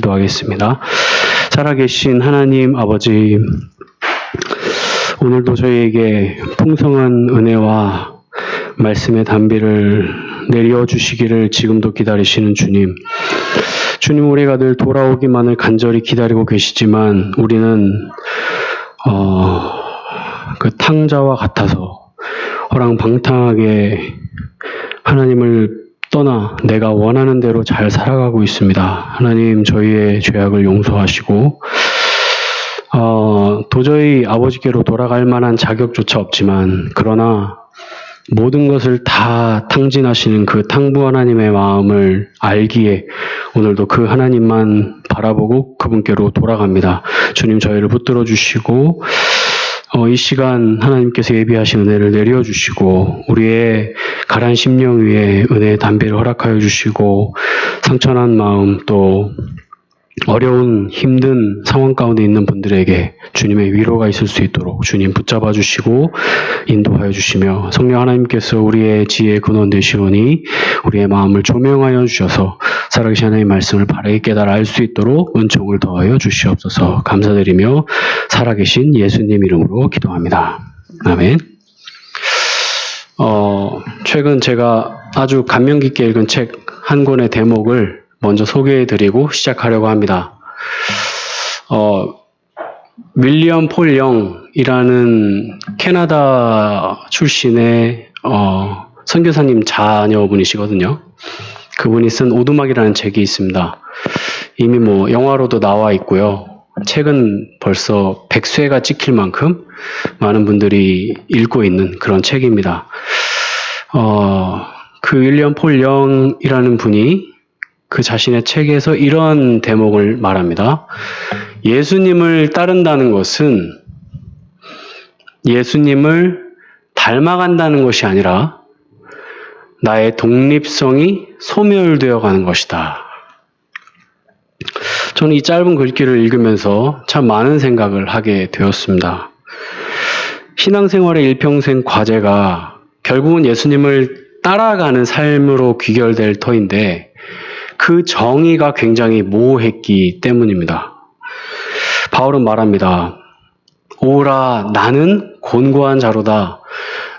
기도하겠습니다. 살아계신 하나님 아버지, 오늘도 저희에게 풍성한 은혜와 말씀의 단비를 내려주시기를 지금도 기다리시는 주님. 주님, 우리가 늘 돌아오기만을 간절히 기다리고 계시지만 우리는 그 탕자와 같아서 호랑방탕하게 하나님을 떠나 내가 원하는 대로 잘 살아가고 있습니다. 하나님, 저희의 죄악을 용서하시고 도저히 아버지께로 돌아갈 만한 자격조차 없지만, 그러나 모든 것을 다 탕진하시는 그 탕부 하나님의 마음을 알기에 오늘도 그 하나님만 바라보고 그분께로 돌아갑니다. 주님, 저희를 붙들어 주시고 이 시간 하나님께서 예비하신 은혜를 내려주시고 우리의 가라앉은 심령 위에 은혜의 단비를 허락하여 주시고 상처난 마음, 또 어려운 힘든 상황 가운데 있는 분들에게 주님의 위로가 있을 수 있도록 주님 붙잡아 주시고 인도하여 주시며, 성령 하나님께서 우리의 지혜의 근원 되시오니 우리의 마음을 조명하여 주셔서 살아계신 하나님의 말씀을 바르게 깨달아 알 수 있도록 은총을 더하여 주시옵소서. 감사드리며 살아계신 예수님 이름으로 기도합니다. 아멘. 최근 제가 아주 감명 깊게 읽은 책 한 권의 대목을 먼저 소개해드리고 시작하려고 합니다. 윌리엄 폴 영이라는 캐나다 출신의 선교사님 자녀분이시거든요. 그분이 쓴 오두막이라는 책이 있습니다. 이미 영화로도 나와 있고요. 책은 벌써 100쇄가 찍힐 만큼 많은 분들이 읽고 있는 그런 책입니다. 그 윌리엄 폴 영이라는 분이 그 자신의 책에서 이런 대목을 말합니다. 예수님을 따른다는 것은 예수님을 닮아간다는 것이 아니라 나의 독립성이 소멸되어 가는 것이다. 저는 이 짧은 글귀를 읽으면서 참 많은 생각을 하게 되었습니다. 신앙생활의 일평생 과제가 결국은 예수님을 따라가는 삶으로 귀결될 터인데 그 정의가 굉장히 모호했기 때문입니다. 바울은 말합니다. 오라, 나는 곤고한 자로다.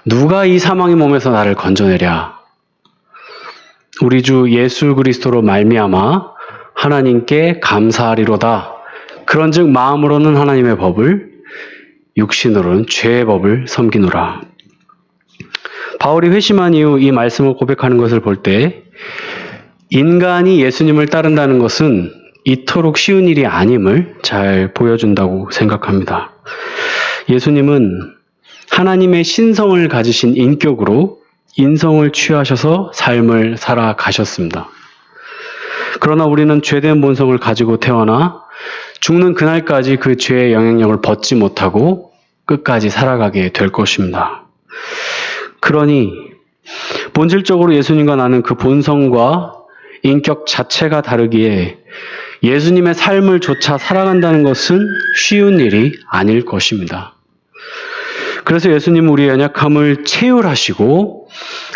누가 이 사망의 몸에서 나를 건져내랴. 우리 주 예수 그리스도로 말미암아 하나님께 감사하리로다. 그런즉 마음으로는 하나님의 법을, 육신으로는 죄의 법을 섬기노라. 바울이 회심한 이후 이 말씀을 고백하는 것을 볼 때 인간이 예수님을 따른다는 것은 이토록 쉬운 일이 아님을 잘 보여준다고 생각합니다. 예수님은 하나님의 신성을 가지신 인격으로 인성을 취하셔서 삶을 살아가셨습니다. 그러나 우리는 죄된 본성을 가지고 태어나 죽는 그날까지 그 죄의 영향력을 벗지 못하고 끝까지 살아가게 될 것입니다. 그러니 본질적으로 예수님과 나는 그 본성과 인격 자체가 다르기에 예수님의 삶을 조차 살아간다는 것은 쉬운 일이 아닐 것입니다. 그래서 예수님은 우리의 연약함을 체휼하시고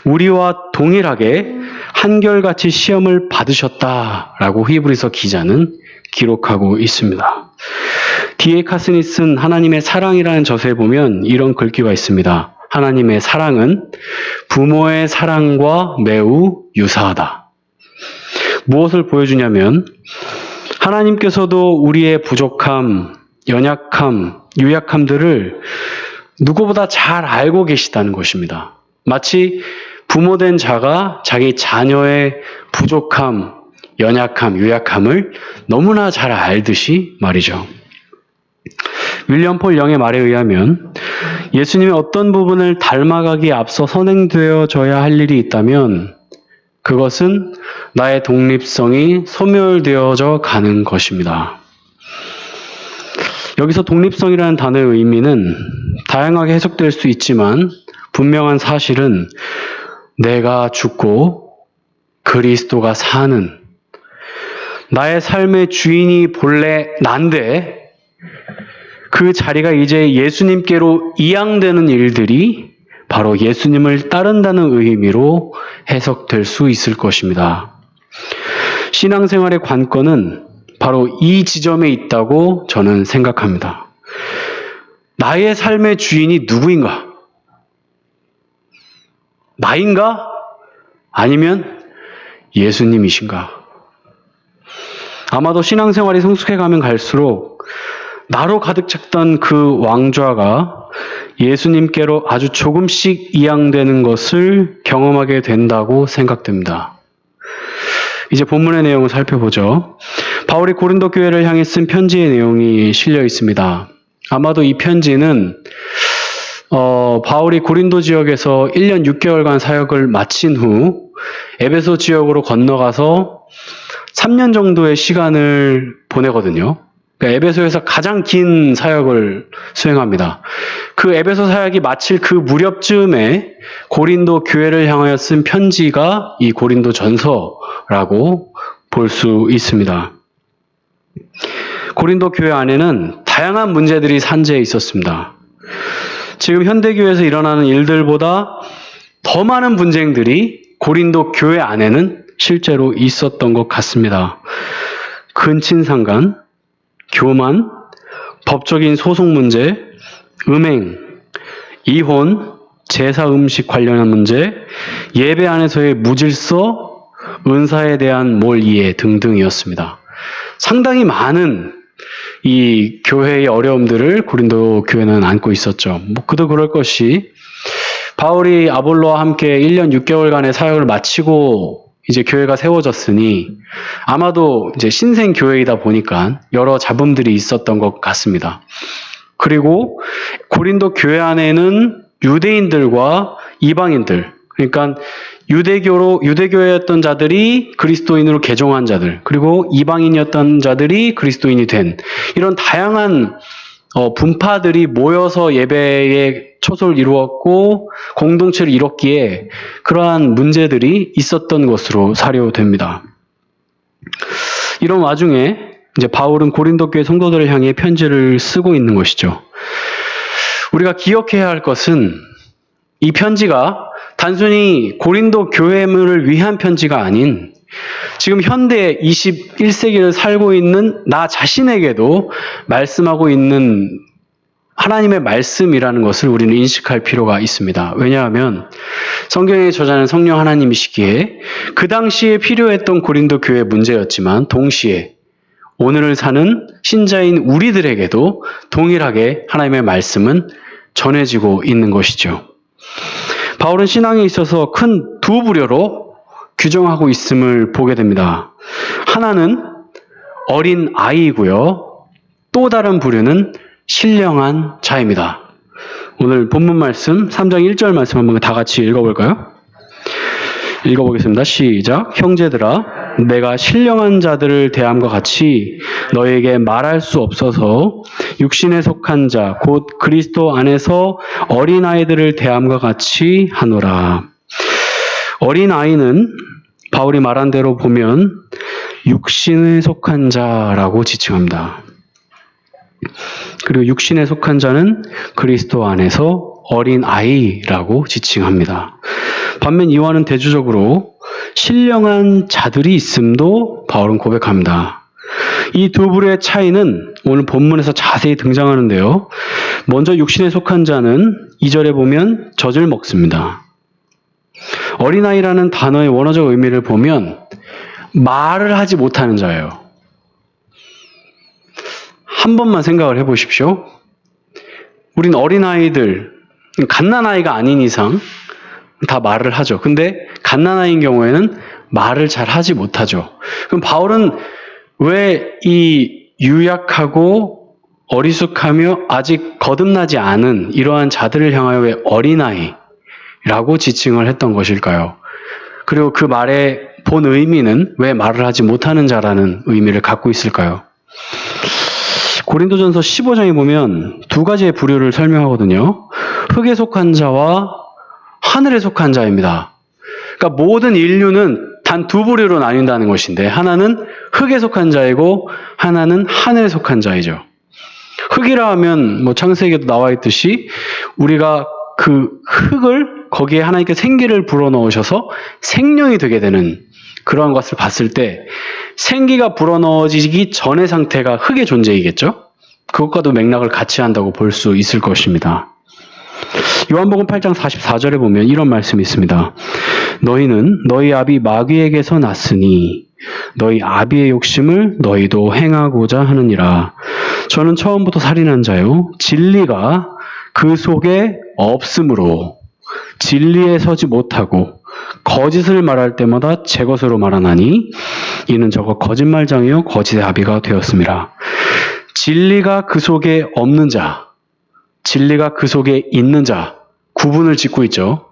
우리와 동일하게 한결같이 시험을 받으셨다라고 히브리서 기자는 기록하고 있습니다. D.A. 카슨이 쓴 하나님의 사랑이라는 저서에 보면 이런 글귀가 있습니다. 하나님의 사랑은 부모의 사랑과 매우 유사하다. 무엇을 보여주냐면 하나님께서도 우리의 부족함, 연약함, 유약함들을 누구보다 잘 알고 계시다는 것입니다. 마치 부모된 자가 자기 자녀의 부족함, 연약함, 유약함을 너무나 잘 알듯이 말이죠. 윌리엄 폴 영의 말에 의하면 예수님의 어떤 부분을 닮아가기에 앞서 선행되어져야 할 일이 있다면 그것은 나의 독립성이 소멸되어져 가는 것입니다. 여기서 독립성이라는 단어의 의미는 다양하게 해석될 수 있지만 분명한 사실은 내가 죽고 그리스도가 사는, 나의 삶의 주인이 본래 난데 그 자리가 이제 예수님께로 이양되는 일들이 바로 예수님을 따른다는 의미로 해석될 수 있을 것입니다. 신앙생활의 관건은 바로 이 지점에 있다고 저는 생각합니다. 나의 삶의 주인이 누구인가? 나인가? 아니면 예수님이신가? 아마도 신앙생활이 성숙해가면 갈수록 나로 가득 찼던 그 왕좌가 예수님께로 아주 조금씩 이양되는 것을 경험하게 된다고 생각됩니다. 이제 본문의 내용을 살펴보죠. 바울이 고린도 교회를 향해 쓴 편지의 내용이 실려 있습니다. 아마도 이 편지는 바울이 고린도 지역에서 1년 6개월간 사역을 마친 후 에베소 지역으로 건너가서 3년 정도의 시간을 보내거든요. 그러니까 에베소에서 가장 긴 사역을 수행합니다. 그 에베소 사역이 마칠 그 무렵쯤에 고린도 교회를 향하여 쓴 편지가 이 고린도 전서라고 볼 수 있습니다. 고린도 교회 안에는 다양한 문제들이 산재해 있었습니다. 지금 현대교회에서 일어나는 일들보다 더 많은 분쟁들이 고린도 교회 안에는 실제로 있었던 것 같습니다. 근친상간, 교만, 법적인 소송 문제, 음행, 이혼, 제사 음식 관련한 문제, 예배 안에서의 무질서, 은사에 대한 몰이해 등등이었습니다. 상당히 많은 이 교회의 어려움들을 고린도 교회는 안고 있었죠. 그도 그럴 것이 바울이 아볼로와 함께 1년 6개월간의 사역을 마치고 이제 교회가 세워졌으니 아마도 이제 신생 교회이다 보니까 여러 잡음들이 있었던 것 같습니다. 그리고 고린도 교회 안에는 유대인들과 이방인들, 그러니까 유대교였던 자들이 그리스도인으로 개종한 자들, 그리고 이방인이었던 자들이 그리스도인이 된 이런 다양한 분파들이 모여서 예배의 초소를 이루었고 공동체를 이뤘기에 그러한 문제들이 있었던 것으로 사료됩니다. 이런 와중에 이제 바울은 고린도 교회 성도들을 향해 편지를 쓰고 있는 것이죠. 우리가 기억해야 할 것은 이 편지가 단순히 고린도 교회를 위한 편지가 아닌 지금 현대 21세기를 살고 있는 나 자신에게도 말씀하고 있는 하나님의 말씀이라는 것을 우리는 인식할 필요가 있습니다. 왜냐하면 성경의 저자는 성령 하나님이시기에 그 당시에 필요했던 고린도 교회의 문제였지만 동시에 오늘을 사는 신자인 우리들에게도 동일하게 하나님의 말씀은 전해지고 있는 것이죠. 바울은 신앙에 있어서 큰 두 부류로 규정하고 있음을 보게 됩니다. 하나는 어린 아이이고요. 또 다른 부류는 신령한 자입니다. 오늘 본문 말씀 3장 1절 말씀 한번 다 같이 읽어볼까요? 읽어보겠습니다. 시작. 형제들아, 내가 신령한 자들을 대함과 같이 너에게 말할 수 없어서 육신에 속한 자, 곧 그리스도 안에서 어린아이들을 대함과 같이 하노라. 어린아이는 바울이 말한 대로 보면 육신에 속한 자라고 지칭합니다. 그리고 육신에 속한 자는 그리스도 안에서 어린아이라고 지칭합니다. 반면 이와는 대조적으로 신령한 자들이 있음도 바울은 고백합니다. 이 두 부류의 차이는 오늘 본문에서 자세히 등장하는데요. 먼저 육신에 속한 자는 2절에 보면 젖을 먹습니다. 어린아이라는 단어의 원어적 의미를 보면 말을 하지 못하는 자예요. 한 번만 생각을 해보십시오. 우린 어린아이들, 갓난아이가 아닌 이상 다 말을 하죠. 근데 갓난아이인 경우에는 말을 잘 하지 못하죠. 그럼 바울은 왜 이 유약하고 어리숙하며 아직 거듭나지 않은 이러한 자들을 향하여 왜 어린아이라고 지칭을 했던 것일까요? 그리고 그 말의 본 의미는 왜 말을 하지 못하는 자라는 의미를 갖고 있을까요? 고린도전서 15장에 보면 두 가지의 부류를 설명하거든요. 흙에 속한 자와 하늘에 속한 자입니다. 그러니까 모든 인류는 단 두 부류로 나뉜다는 것인데 하나는 흙에 속한 자이고 하나는 하늘에 속한 자이죠. 흙이라 하면 창세기에도 나와 있듯이 우리가 그 흙을 거기에 하나님께 생기를 불어넣으셔서 생명이 되게 되는 그러한 것을 봤을 때 생기가 불어넣어지기 전의 상태가 흙의 존재이겠죠? 그것과도 맥락을 같이 한다고 볼 수 있을 것입니다. 요한복음 8장 44절에 보면 이런 말씀이 있습니다. 너희는 너희 아비 마귀에게서 났으니 너희 아비의 욕심을 너희도 행하고자 하느니라. 저는 처음부터 살인한 자요 진리가 그 속에 없으므로 진리에 서지 못하고 거짓을 말할 때마다 제 것으로 말하나니 이는 저거 거짓말장이요 거짓의 아비가 되었습니다. 진리가 그 속에 없는 자, 진리가 그 속에 있는 자 구분을 짓고 있죠.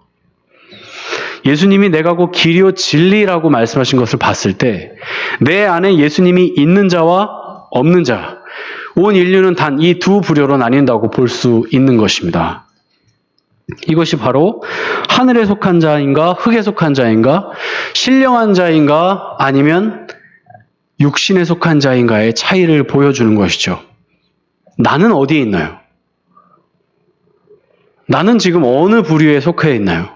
예수님이 내가 곧 길이요 진리라고 말씀하신 것을 봤을 때 내 안에 예수님이 있는 자와 없는 자, 온 인류는 단 이 두 부류로 나뉜다고 볼 수 있는 것입니다. 이것이 바로 하늘에 속한 자인가 흙에 속한 자인가 신령한 자인가 아니면 육신에 속한 자인가의 차이를 보여주는 것이죠. 나는 어디에 있나요? 나는 지금 어느 부류에 속해 있나요?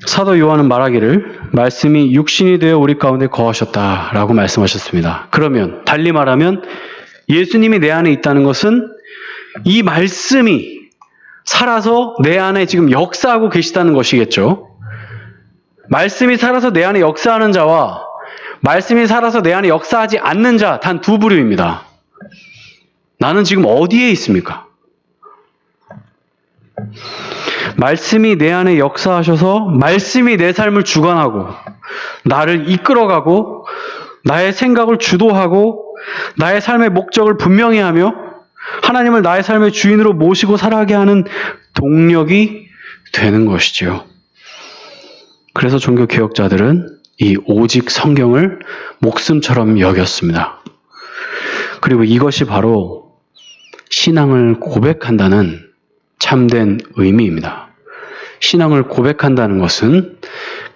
사도 요한은 말하기를 말씀이 육신이 되어 우리 가운데 거하셨다라고 말씀하셨습니다. 그러면 달리 말하면 예수님이 내 안에 있다는 것은 이 말씀이 살아서 내 안에 지금 역사하고 계시다는 것이겠죠. 말씀이 살아서 내 안에 역사하는 자와 말씀이 살아서 내 안에 역사하지 않는 자 단 두 부류입니다. 나는 지금 어디에 있습니까? 말씀이 내 안에 역사하셔서 말씀이 내 삶을 주관하고 나를 이끌어가고 나의 생각을 주도하고 나의 삶의 목적을 분명히 하며 하나님을 나의 삶의 주인으로 모시고 살아가게 하는 동력이 되는 것이지요. 그래서 종교 개혁자들은 이 오직 성경을 목숨처럼 여겼습니다. 그리고 이것이 바로 신앙을 고백한다는 참된 의미입니다. 신앙을 고백한다는 것은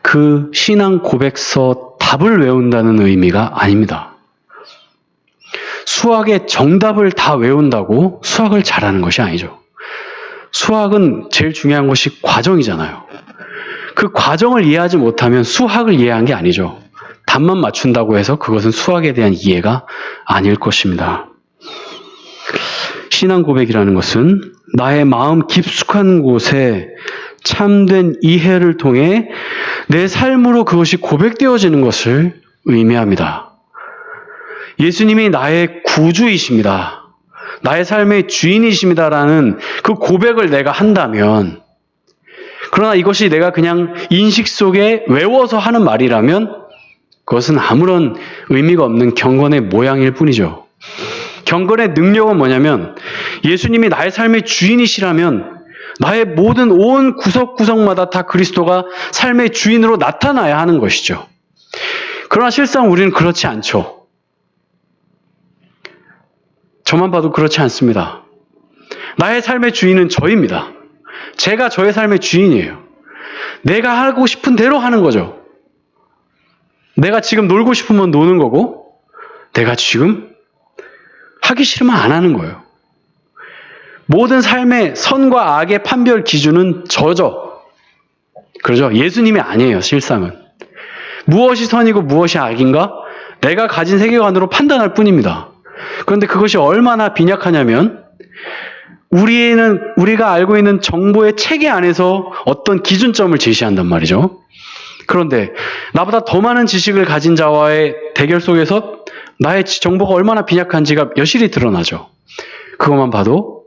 그 신앙 고백서 답을 외운다는 의미가 아닙니다. 수학의 정답을 다 외운다고 수학을 잘하는 것이 아니죠. 수학은 제일 중요한 것이 과정이잖아요. 그 과정을 이해하지 못하면 수학을 이해한 게 아니죠. 답만 맞춘다고 해서 그것은 수학에 대한 이해가 아닐 것입니다. 신앙 고백이라는 것은 나의 마음 깊숙한 곳에 참된 이해를 통해 내 삶으로 그것이 고백되어지는 것을 의미합니다. 예수님이 나의 구주이십니다. 나의 삶의 주인이십니다라는 그 고백을 내가 한다면, 그러나 이것이 내가 그냥 인식 속에 외워서 하는 말이라면 그것은 아무런 의미가 없는 경건의 모양일 뿐이죠. 경건의 능력은 뭐냐면 예수님이 나의 삶의 주인이시라면 나의 모든 온 구석구석마다 다 그리스도가 삶의 주인으로 나타나야 하는 것이죠. 그러나 실상 우리는 그렇지 않죠. 저만 봐도 그렇지 않습니다. 나의 삶의 주인은 저입니다. 제가 저의 삶의 주인이에요. 내가 하고 싶은 대로 하는 거죠. 내가 지금 놀고 싶으면 노는 거고 내가 지금 하기 싫으면 안 하는 거예요. 모든 삶의 선과 악의 판별 기준은 저죠. 그러죠? 예수님이 아니에요, 실상은. 무엇이 선이고 무엇이 악인가? 내가 가진 세계관으로 판단할 뿐입니다. 그런데 그것이 얼마나 빈약하냐면 우리가 알고 있는 정보의 체계 안에서 어떤 기준점을 제시한단 말이죠. 그런데 나보다 더 많은 지식을 가진 자와의 대결 속에서 나의 정보가 얼마나 빈약한지가 여실히 드러나죠. 그것만 봐도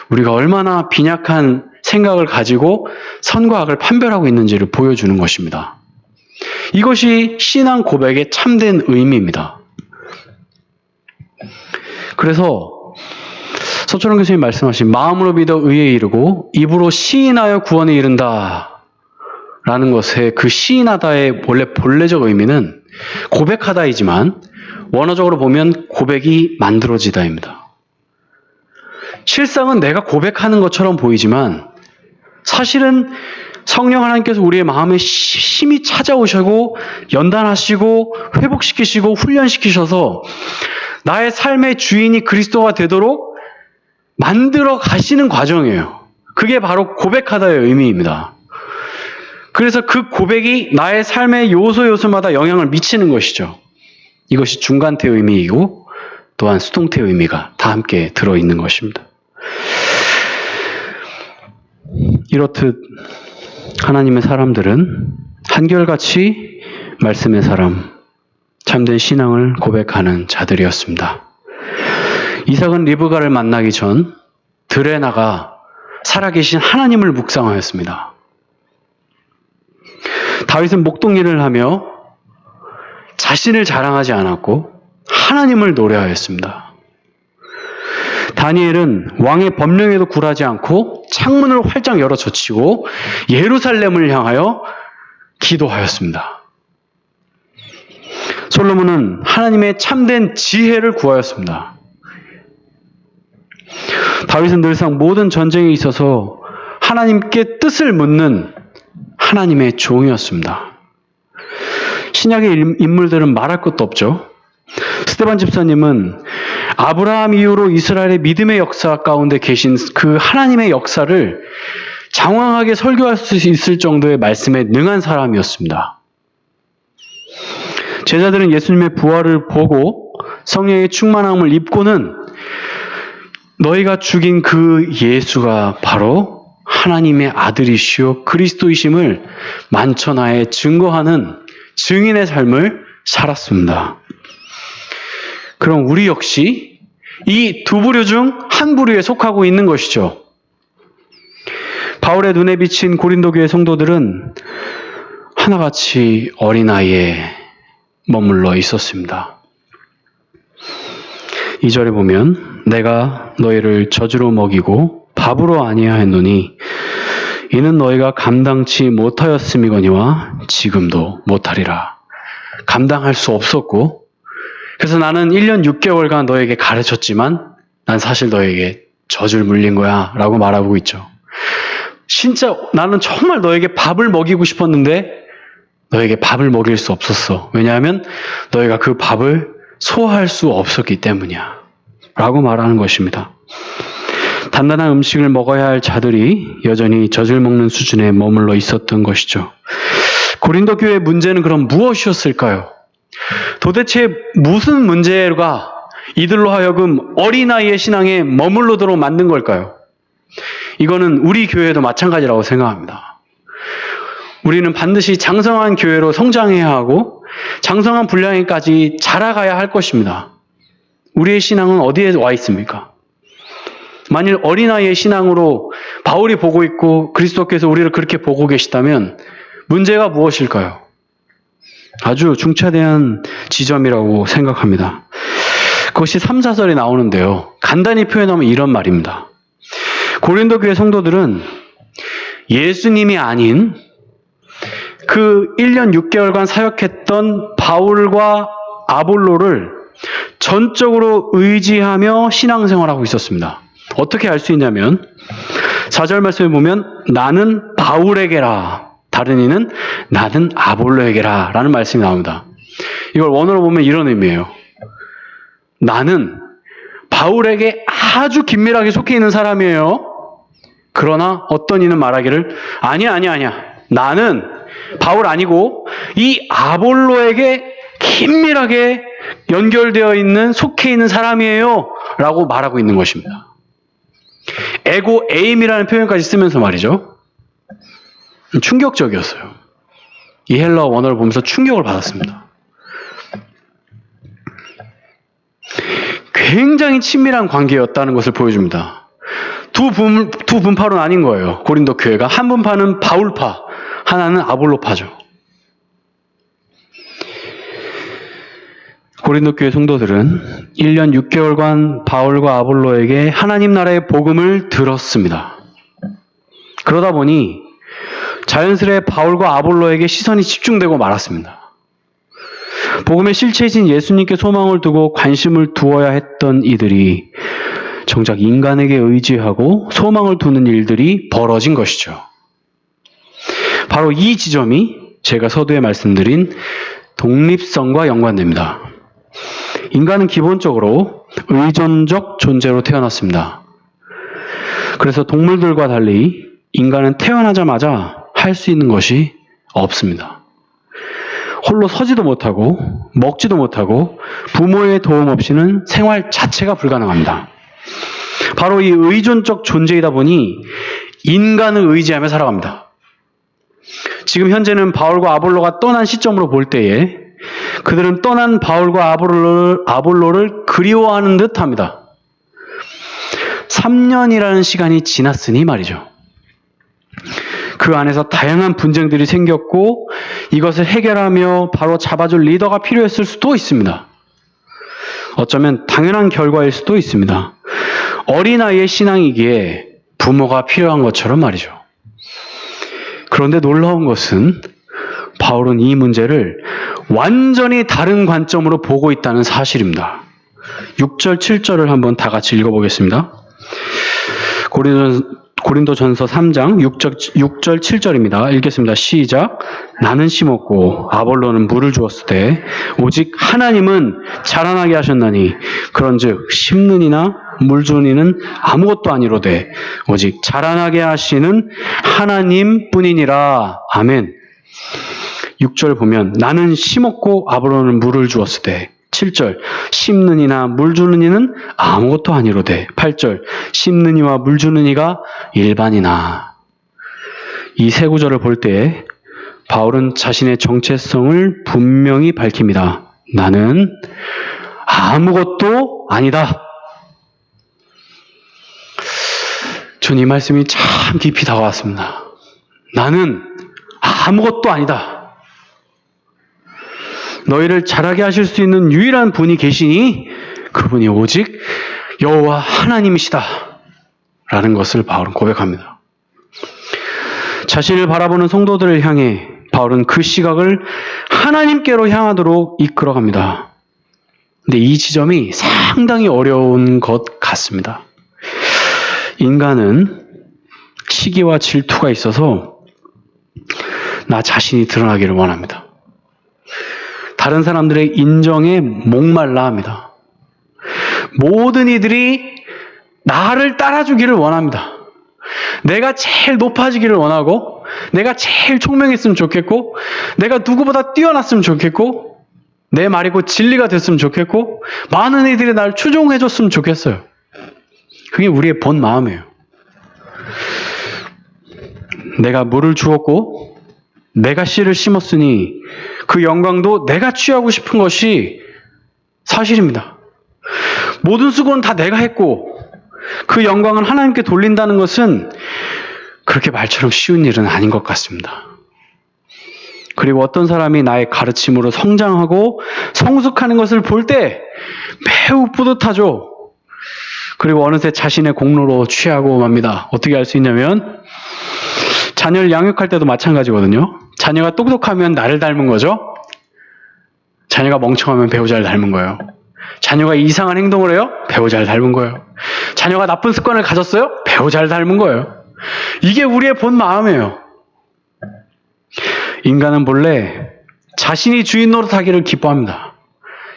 우리가 얼마나 빈약한 생각을 가지고 선과 악을 판별하고 있는지를 보여주는 것입니다. 이것이 신앙 고백의 참된 의미입니다. 그래서 서철원 교수님이 말씀하신 마음으로 믿어 의에 이르고 입으로 시인하여 구원에 이른다 라는 것의 그 시인하다의 원래 본래적 의미는 고백하다이지만 원어적으로 보면 고백이 만들어지다입니다. 실상은 내가 고백하는 것처럼 보이지만 사실은 성령 하나님께서 우리의 마음에 심히 찾아오시고 연단하시고 회복시키시고 훈련시키셔서 나의 삶의 주인이 그리스도가 되도록 만들어 가시는 과정이에요. 그게 바로 고백하다의 의미입니다. 그래서 그 고백이 나의 삶의 요소마다 영향을 미치는 것이죠. 이것이 중간태의 의미이고 또한 수동태의 의미가 다 함께 들어있는 것입니다. 이렇듯 하나님의 사람들은 한결같이 말씀의 사람, 참된 신앙을 고백하는 자들이었습니다. 이삭은 리브가를 만나기 전 들에 나가 살아계신 하나님을 묵상하였습니다. 다윗은 목동일을 하며 자신을 자랑하지 않았고 하나님을 노래하였습니다. 다니엘은 왕의 법령에도 굴하지 않고 창문을 활짝 열어 젖히고 예루살렘을 향하여 기도하였습니다. 솔로몬은 하나님의 참된 지혜를 구하였습니다. 다윗은 늘상 모든 전쟁에 있어서 하나님께 뜻을 묻는 하나님의 종이었습니다. 신약의 인물들은 말할 것도 없죠. 스데반 집사님은 아브라함 이후로 이스라엘의 믿음의 역사 가운데 계신 그 하나님의 역사를 장황하게 설교할 수 있을 정도의 말씀에 능한 사람이었습니다. 제자들은 예수님의 부활을 보고 성령의 충만함을 입고는 너희가 죽인 그 예수가 바로 하나님의 아들이시오 그리스도이심을 만천하에 증거하는 증인의 삶을 살았습니다. 그럼 우리 역시 이 두 부류 중 한 부류에 속하고 있는 것이죠. 바울의 눈에 비친 고린도 교회 성도들은 하나같이 어린아이에 머물러 있었습니다. 2절에 보면 내가 너희를 젖으로 먹이고 밥으로 아니하였노니 이는 너희가 감당치 못하였음이거니와 지금도 못하리라. 감당할 수 없었고 그래서 나는 1년 6개월간 너에게 가르쳤지만 난 사실 너에게 젖을 물린 거야 라고 말하고 있죠. 진짜 나는 정말 너에게 밥을 먹이고 싶었는데 너에게 밥을 먹일 수 없었어. 왜냐하면 너희가 그 밥을 소화할 수 없었기 때문이야 라고 말하는 것입니다. 단단한 음식을 먹어야 할 자들이 여전히 젖을 먹는 수준에 머물러 있었던 것이죠. 고린도 교회의 문제는 그럼 무엇이었을까요? 도대체 무슨 문제가 이들로 하여금 어린아이의 신앙에 머물러도록 만든 걸까요? 이거는 우리 교회도 마찬가지라고 생각합니다. 우리는 반드시 장성한 교회로 성장해야 하고 장성한 분량에까지 자라가야 할 것입니다. 우리의 신앙은 어디에 와 있습니까? 만일 어린아이의 신앙으로 바울이 보고 있고 그리스도께서 우리를 그렇게 보고 계시다면 문제가 무엇일까요? 아주 중차대한 지점이라고 생각합니다. 그것이 3, 4절에 나오는데요. 간단히 표현하면 이런 말입니다. 고린도 교회 성도들은 예수님이 아닌 그 1년 6개월간 사역했던 바울과 아볼로를 전적으로 의지하며 신앙생활하고 있었습니다. 어떻게 알 수 있냐면 4절 말씀에 보면 나는 바울에게라 다른 이는 나는 아볼로에게라 라는 말씀이 나옵니다. 이걸 원어로 보면 이런 의미예요. 나는 바울에게 아주 긴밀하게 속해 있는 사람이에요. 그러나 어떤 이는 말하기를 아니야. 나는 바울 아니고 이 아볼로에게 긴밀하게 연결되어 있는 속해 있는 사람이에요. 라고 말하고 있는 것입니다. 에고 에임이라는 표현까지 쓰면서 말이죠. 충격적이었어요. 이 헬라어 원어를 보면서 충격을 받았습니다. 굉장히 친밀한 관계였다는 것을 보여줍니다. 두 분파로 나뉜 거예요. 고린도 교회가. 한 분파는 바울파, 하나는 아볼로파죠. 고린도 교회 성도들은 1년 6개월간 바울과 아볼로에게 하나님 나라의 복음을 들었습니다. 그러다 보니 자연스레 바울과 아볼로에게 시선이 집중되고 말았습니다. 복음의 실체이신 예수님께 소망을 두고 관심을 두어야 했던 이들이 정작 인간에게 의지하고 소망을 두는 일들이 벌어진 것이죠. 바로 이 지점이 제가 서두에 말씀드린 독립성과 연관됩니다. 인간은 기본적으로 의존적 존재로 태어났습니다. 그래서 동물들과 달리 인간은 태어나자마자 할 수 있는 것이 없습니다. 홀로 서지도 못하고 먹지도 못하고 부모의 도움 없이는 생활 자체가 불가능합니다. 바로 이 의존적 존재이다 보니 인간을 의지하며 살아갑니다. 지금 현재는 바울과 아볼로가 떠난 시점으로 볼 때에 그들은 떠난 바울과 아볼로를 그리워하는 듯 합니다. 3년이라는 시간이 지났으니 말이죠. 그 안에서 다양한 분쟁들이 생겼고 이것을 해결하며 바로 잡아줄 리더가 필요했을 수도 있습니다. 어쩌면 당연한 결과일 수도 있습니다. 어린아이의 신앙이기에 부모가 필요한 것처럼 말이죠. 그런데 놀라운 것은 바울은 이 문제를 완전히 다른 관점으로 보고 있다는 사실입니다. 6절, 7절을 한번 다 같이 읽어보겠습니다. 고린도전서 3장 6절 7절입니다. 읽겠습니다. 시작. 나는 심었고 아볼로는 물을 주었으되 오직 하나님은 자라나게 하셨나니 그런즉 심는 이나 물 주는 이는 아무것도 아니로되 오직 자라나게 하시는 하나님뿐이니라. 아멘. 6절 보면 나는 심었고 아볼로는 물을 주었으되 7절 심는 이나 물 주는 이는 아무것도 아니로되 8절 심는 이와 물 주는 이가 일반이나. 이 세 구절을 볼 때 바울은 자신의 정체성을 분명히 밝힙니다. 나는 아무것도 아니다. 전 이 말씀이 참 깊이 다가왔습니다. 나는 아무것도 아니다. 너희를 자라게 하실 수 있는 유일한 분이 계시니 그분이 오직 여호와 하나님이시다. 라는 것을 바울은 고백합니다. 자신을 바라보는 성도들을 향해 바울은 그 시각을 하나님께로 향하도록 이끌어갑니다. 근데 이 지점이 상당히 어려운 것 같습니다. 인간은 시기와 질투가 있어서 나 자신이 드러나기를 원합니다. 다른 사람들의 인정에 목말라 합니다. 모든 이들이 나를 따라주기를 원합니다. 내가 제일 높아지기를 원하고 내가 제일 총명했으면 좋겠고 내가 누구보다 뛰어났으면 좋겠고 내 말이 곧 진리가 됐으면 좋겠고 많은 이들이 나를 추종해줬으면 좋겠어요. 그게 우리의 본 마음이에요. 내가 물을 주었고 내가 씨를 심었으니 그 영광도 내가 취하고 싶은 것이 사실입니다. 모든 수고는 다 내가 했고 그 영광은 하나님께 돌린다는 것은 그렇게 말처럼 쉬운 일은 아닌 것 같습니다. 그리고 어떤 사람이 나의 가르침으로 성장하고 성숙하는 것을 볼 때 매우 뿌듯하죠. 그리고 어느새 자신의 공로로 취하고 맙니다. 어떻게 알 수 있냐면 자녀를 양육할 때도 마찬가지거든요. 자녀가 똑똑하면 나를 닮은 거죠. 자녀가 멍청하면 배우자를 닮은 거예요. 자녀가 이상한 행동을 해요? 배우자를 닮은 거예요. 자녀가 나쁜 습관을 가졌어요? 배우자를 닮은 거예요. 이게 우리의 본 마음이에요. 인간은 본래 자신이 주인 노릇하기를 기뻐합니다.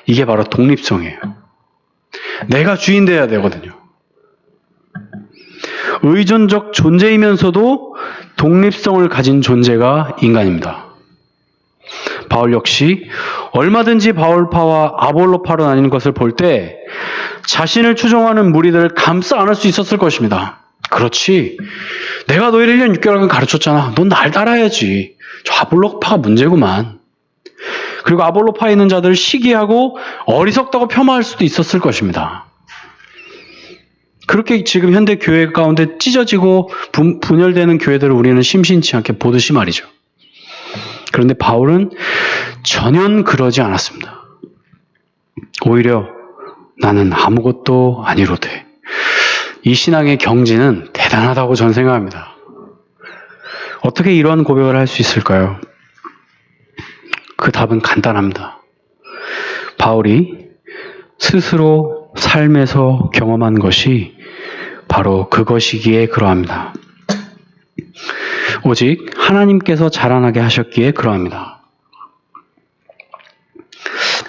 이게 바로 독립성이에요. 내가 주인 돼야 되거든요. 의존적 존재이면서도 독립성을 가진 존재가 인간입니다. 바울 역시 얼마든지 바울파와 아볼로파로 나뉘는 것을 볼 때 자신을 추종하는 무리들을 감싸 안을 수 있었을 것입니다. 그렇지. 내가 너희를 1년 6개월간 가르쳤잖아. 넌 날 따라야지. 저 아볼로파가 문제구만. 그리고 아볼로파에 있는 자들을 시기하고 어리석다고 폄하할 수도 있었을 것입니다. 그렇게 지금 현대 교회 가운데 찢어지고 분열되는 교회들을 우리는 심심치 않게 보듯이 말이죠. 그런데 바울은 전혀 그러지 않았습니다. 오히려 나는 아무것도 아니로되. 이 신앙의 경지는 대단하다고 저는 생각합니다. 어떻게 이러한 고백을 할 수 있을까요? 그 답은 간단합니다. 바울이 스스로 삶에서 경험한 것이 바로 그것이기에 그러합니다. 오직 하나님께서 자라나게 하셨기에 그러합니다.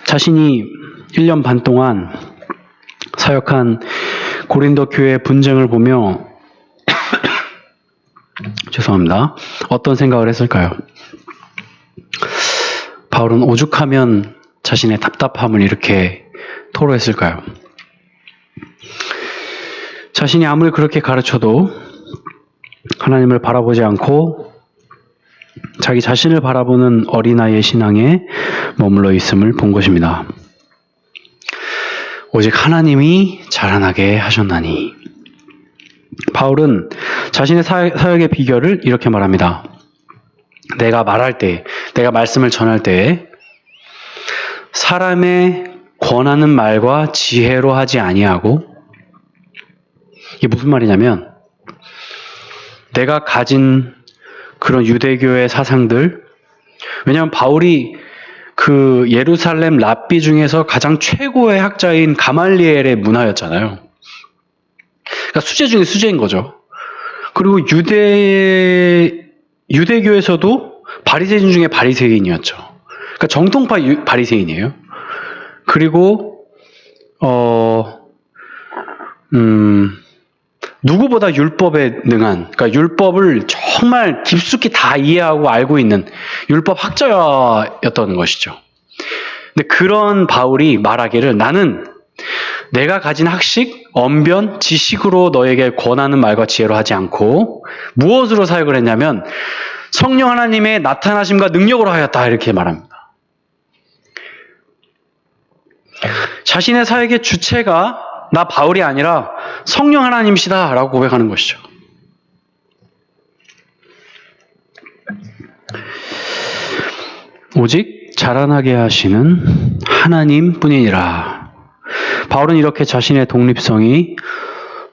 자신이 1년 반 동안 사역한 고린도 교회의 분쟁을 보며 죄송합니다. 어떤 생각을 했을까요? 바울은 오죽하면 자신의 답답함을 이렇게 토로했을까요? 자신이 아무리 그렇게 가르쳐도 하나님을 바라보지 않고 자기 자신을 바라보는 어린아이의 신앙에 머물러 있음을 본 것입니다. 오직 하나님이 자라나게 하셨나니. 바울은 자신의 사역의 비결을 이렇게 말합니다. 내가 말할 때, 내가 말씀을 전할 때 사람의 권하는 말과 지혜로 하지 아니하고, 이게 무슨 말이냐면 내가 가진 그런 유대교의 사상들, 왜냐하면 바울이 그 예루살렘 랍비 중에서 가장 최고의 학자인 가말리엘의 문화였잖아요. 그러니까 수재 중에 수재인 거죠. 그리고 유대교에서도 바리새인 중에 바리새인이었죠. 그러니까 정통파 바리새인이에요. 그리고 누구보다 율법에 능한, 그러니까 율법을 정말 깊숙이 다 이해하고 알고 있는 율법 학자였던 것이죠. 근데 그런 바울이 말하기를 나는 내가 가진 학식, 언변, 지식으로 너에게 권하는 말과 지혜로 하지 않고 무엇으로 사역을 했냐면 성령 하나님의 나타나심과 능력으로 하였다 이렇게 말합니다. 자신의 사역의 주체가 나 바울이 아니라 성령 하나님이시다 라고 고백하는 것이죠. 오직 자라나게 하시는 하나님뿐이니라. 바울은 이렇게 자신의 독립성이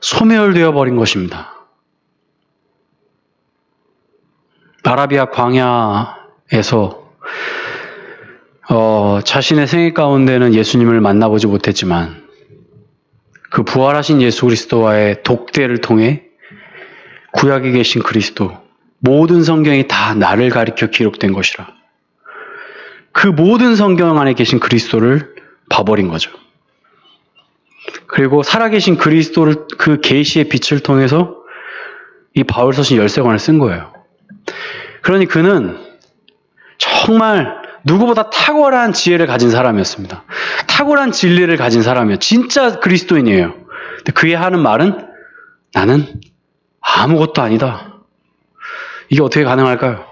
소멸되어 버린 것입니다. 아라비아 광야에서 자신의 생애 가운데는 예수님을 만나보지 못했지만 그 부활하신 예수 그리스도와의 독대를 통해 구약에 계신 그리스도, 모든 성경이 다 나를 가리켜 기록된 것이라. 그 모든 성경 안에 계신 그리스도를 봐버린 거죠. 그리고 살아계신 그리스도를 그 계시의 빛을 통해서 이 바울 서신 13권을 쓴 거예요. 그러니 그는 정말 누구보다 탁월한 지혜를 가진 사람이었습니다. 탁월한 진리를 가진 사람이에요. 진짜 그리스도인이에요. 근데 그의 하는 말은 나는 아무것도 아니다. 이게 어떻게 가능할까요?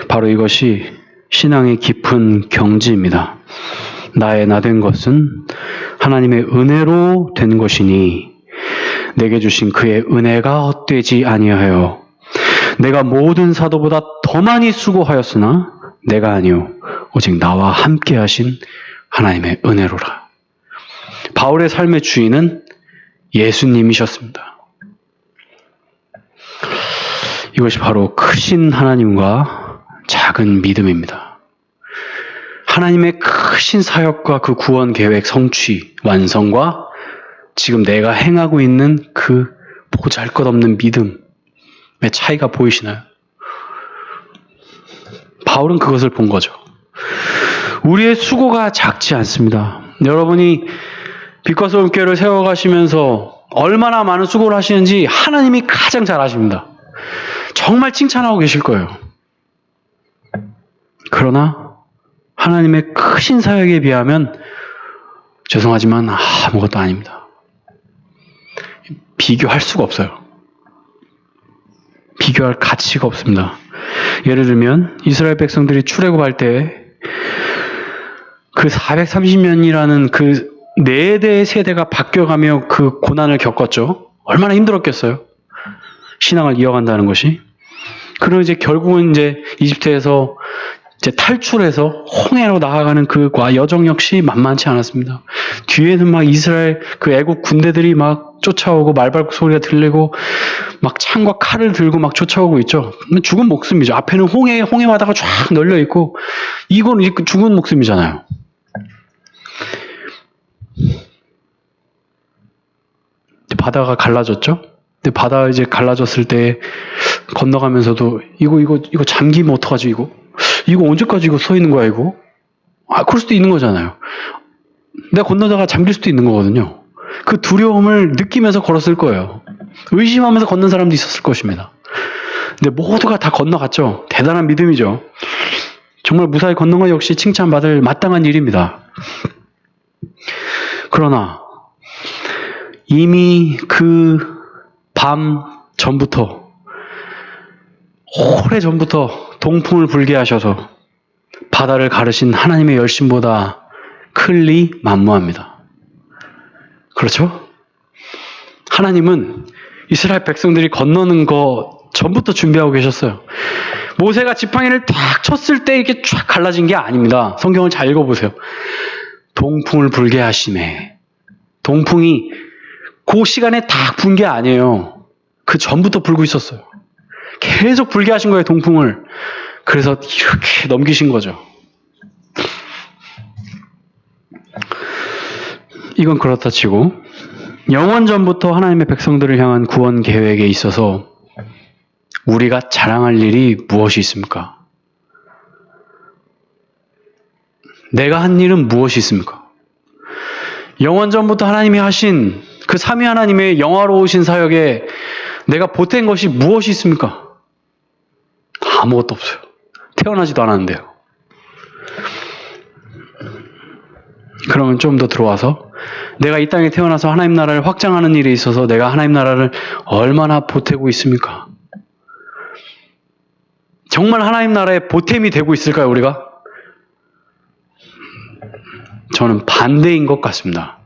바로 이것이 신앙의 깊은 경지입니다. 나의 나된 것은 하나님의 은혜로 된 것이니 내게 주신 그의 은혜가 헛되지 아니하여 내가 모든 사도보다 더 많이 수고하였으나 내가 아니요 오직 나와 함께 하신 하나님의 은혜로라. 바울의 삶의 주인은 예수님이셨습니다. 이것이 바로 크신 하나님과 작은 믿음입니다. 하나님의 크신 사역과 그 구원 계획 성취, 완성과 지금 내가 행하고 있는 그 보잘것없는 믿음의 차이가 보이시나요? 바울은 그것을 본 거죠. 우리의 수고가 작지 않습니다. 여러분이 빛과 소금교회를 세워가시면서 얼마나 많은 수고를 하시는지 하나님이 가장 잘 아십니다. 정말 칭찬하고 계실 거예요. 그러나 하나님의 크신 사역에 비하면 죄송하지만 아무것도 아닙니다. 비교할 수가 없어요. 비교할 가치가 없습니다. 예를 들면 이스라엘 백성들이 출애굽할 때 그 430년이라는 그 4대의 세대가 바뀌어가며 그 고난을 겪었죠. 얼마나 힘들었겠어요. 신앙을 이어간다는 것이. 그리고 이제 결국은 이제 이집트에서 이제 탈출해서 홍해로 나아가는 그 여정 역시 만만치 않았습니다. 뒤에는 막 이스라엘 그 애국 군대들이 막 쫓아오고 말발굽 소리가 들리고 막 창과 칼을 들고 막 쫓아오고 있죠. 죽은 목숨이죠. 앞에는 홍해 바다가 쫙 널려 있고 이건 죽은 목숨이잖아요. 바다가 갈라졌죠. 근데 바다 이제 갈라졌을 때 건너가면서도 이거 잠기면 어떡하지 이거 언제까지 이거 서 있는 거야 이거? 그럴 수도 있는 거잖아요. 내가 건너다가 잠길 수도 있는 거거든요. 그 두려움을 느끼면서 걸었을 거예요. 의심하면서 걷는 사람도 있었을 것입니다. 근데 모두가 다 건너갔죠. 대단한 믿음이죠. 정말 무사히 건넌 것 역시 칭찬받을 마땅한 일입니다. 그러나 이미 그 밤 전부터, 오래전부터 동풍을 불게 하셔서 바다를 가르신 하나님의 열심보다 클리 만무합니다. 그렇죠? 하나님은 이스라엘 백성들이 건너는 거 전부터 준비하고 계셨어요. 모세가 지팡이를 탁 쳤을 때 이렇게 쫙 갈라진 게 아닙니다. 성경을 잘 읽어보세요. 동풍을 불게 하심에, 동풍이 그 시간에 딱 분 게 아니에요. 그 전부터 불고 있었어요. 계속 불게 하신 거예요, 동풍을. 그래서 이렇게 넘기신 거죠. 이건 그렇다 치고, 영원전부터 하나님의 백성들을 향한 구원 계획에 있어서 우리가 자랑할 일이 무엇이 있습니까? 내가 한 일은 무엇이 있습니까? 영원전부터 하나님이 하신 그 삼위 하나님의 영화로우신 사역에 내가 보탠 것이 무엇이 있습니까? 아무것도 없어요. 태어나지도 않았는데요. 그러면 좀 더 들어와서 내가 이 땅에 태어나서 하나님 나라를 확장하는 일에 있어서 내가 하나님 나라를 얼마나 보태고 있습니까? 정말 하나님 나라의 보탬이 되고 있을까요, 우리가? 저는 반대인 것 같습니다.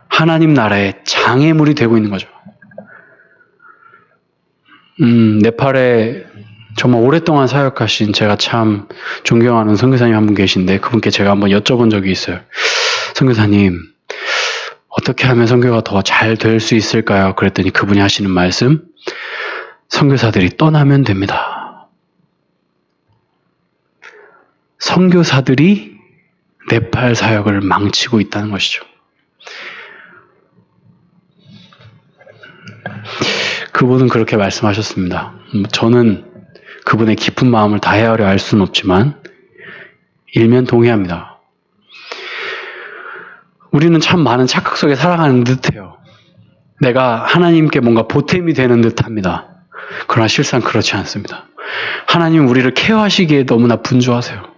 하나님 나라의 장애물이 되고 있는 거죠. 네팔에 정말 오랫동안 사역하신 제가 참 존경하는 선교사님 한 분 계신데 그분께 제가 한번 여쭤본 적이 있어요. 선교사님, 어떻게 하면 선교가 더 잘 될 수 있을까요? 그랬더니 그분이 하시는 말씀, 선교사들이 떠나면 됩니다. 선교사들이 네팔 사역을 망치고 있다는 것이죠. 그분은 그렇게 말씀하셨습니다. 저는 그분의 깊은 마음을 다 헤아려 알 수는 없지만 일면 동의합니다. 우리는 참 많은 착각 속에 살아가는 듯해요. 내가 하나님께 뭔가 보탬이 되는 듯합니다. 그러나 실상 그렇지 않습니다. 하나님은 우리를 케어하시기에 너무나 분주하세요.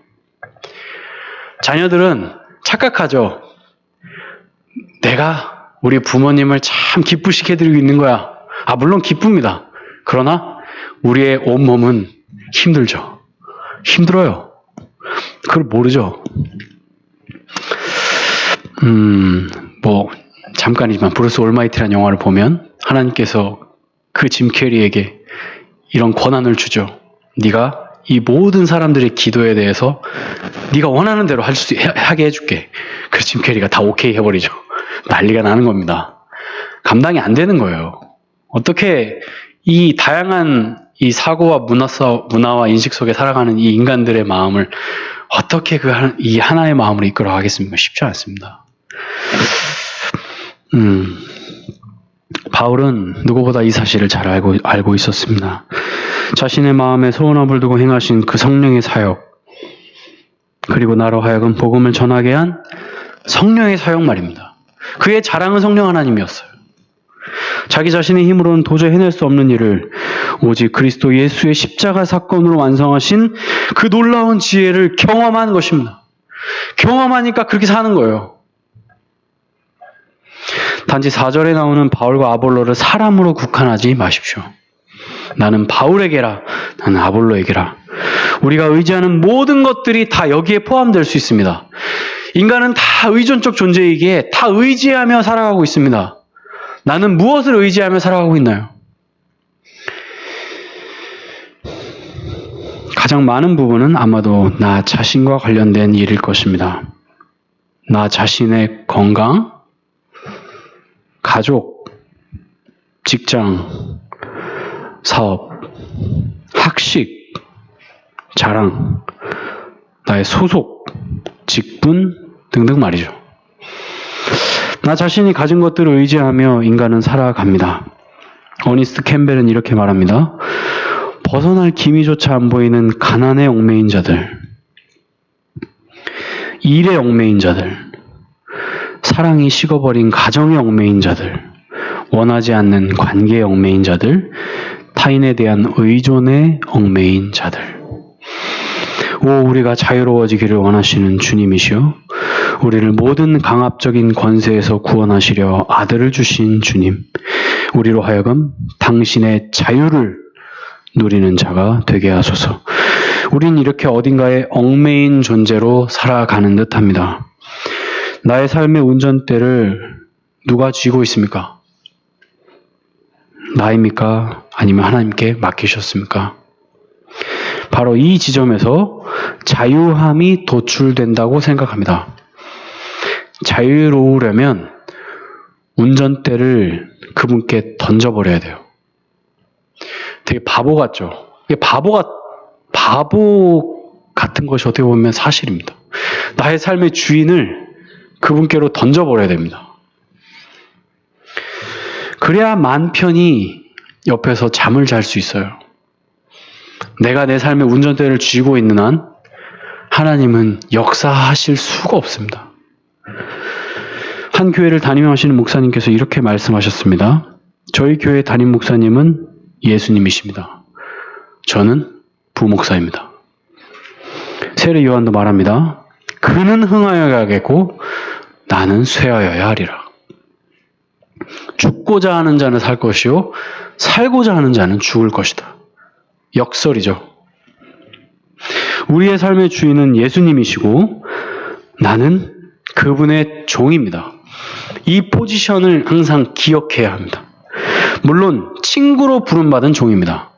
자녀들은 착각하죠. 내가 우리 부모님을 참 기쁘시게 해드리고 있는 거야. 물론 기쁩니다. 그러나 우리의 온몸은 힘들죠. 힘들어요. 그걸 모르죠. 잠깐이지만 브루스 올마이티라는 영화를 보면 하나님께서 그 짐 캐리에게 이런 권한을 주죠. 네가 이 모든 사람들의 기도에 대해서 네가 원하는 대로 하게 해줄게. 그래서 짐 캐리가 다 오케이 해버리죠. 난리가 나는 겁니다. 감당이 안 되는 거예요. 어떻게 이 다양한 이 사고와 문화와 인식 속에 살아가는 이 인간들의 마음을 어떻게 이 하나의 마음으로 이끌어 가겠습니까? 쉽지 않습니다. 바울은 누구보다 이 사실을 잘 알고 있었습니다. 자신의 마음에 소원함을 두고 행하신 그 성령의 사역, 그리고 나로 하여금 복음을 전하게 한 성령의 사역 말입니다. 그의 자랑은 성령 하나님이었어요. 자기 자신의 힘으로는 도저히 해낼 수 없는 일을 오직 그리스도 예수의 십자가 사건으로 완성하신 그 놀라운 지혜를 경험한 것입니다. 경험하니까 그렇게 사는 거예요. 단지 4절에 나오는 바울과 아볼로를 사람으로 국한하지 마십시오. 나는 바울에게라, 나는 아볼로에게라. 우리가 의지하는 모든 것들이 다 여기에 포함될 수 있습니다. 인간은 다 의존적 존재이기에 다 의지하며 살아가고 있습니다. 나는 무엇을 의지하며 살아가고 있나요? 가장 많은 부분은 아마도 나 자신과 관련된 일일 것입니다. 나 자신의 건강, 가족, 직장, 사업, 학식, 자랑, 나의 소속, 직분 등등 말이죠. 나 자신이 가진 것들을 의지하며 인간은 살아갑니다. 어니스트 캠벨은 이렇게 말합니다. 벗어날 기미조차 안 보이는 가난에 얽매인 자들, 일에 얽매인 자들, 사랑이 식어버린 가정에 얽매인 자들, 원하지 않는 관계에 얽매인 자들, 다 타인에 대한 의존에 얽매인 자들. 오, 우리가 자유로워지기를 원하시는 주님이시여, 우리를 모든 강압적인 권세에서 구원하시려 아들을 주신 주님, 우리로 하여금 당신의 자유를 누리는 자가 되게 하소서. 우린 이렇게 어딘가에 얽매인 존재로 살아가는 듯합니다. 나의 삶의 운전대를 누가 쥐고 있습니까? 나입니까? 아니면 하나님께 맡기셨습니까? 바로 이 지점에서 자유함이 도출된다고 생각합니다. 자유로우려면 운전대를 그분께 던져버려야 돼요. 되게 바보 같죠? 바보 같은 것이 어떻게 보면 사실입니다. 나의 삶의 주인을 그분께로 던져버려야 됩니다. 그래야 맘 편히 옆에서 잠을 잘 수 있어요. 내가 내 삶의 운전대를 쥐고 있는 한 하나님은 역사하실 수가 없습니다. 한 교회를 담임하시는 목사님께서 이렇게 말씀하셨습니다. 저희 교회 담임 목사님은 예수님이십니다. 저는 부목사입니다. 세례 요한도 말합니다. 그는 흥하여야 하겠고 나는 쇠하여야 하리라. 죽고자 하는 자는 살 것이요 살고자 하는 자는 죽을 것이다. 역설이죠. 우리의 삶의 주인은 예수님이시고 나는 그분의 종입니다. 이 포지션을 항상 기억해야 합니다. 물론 친구로 부름받은 종입니다.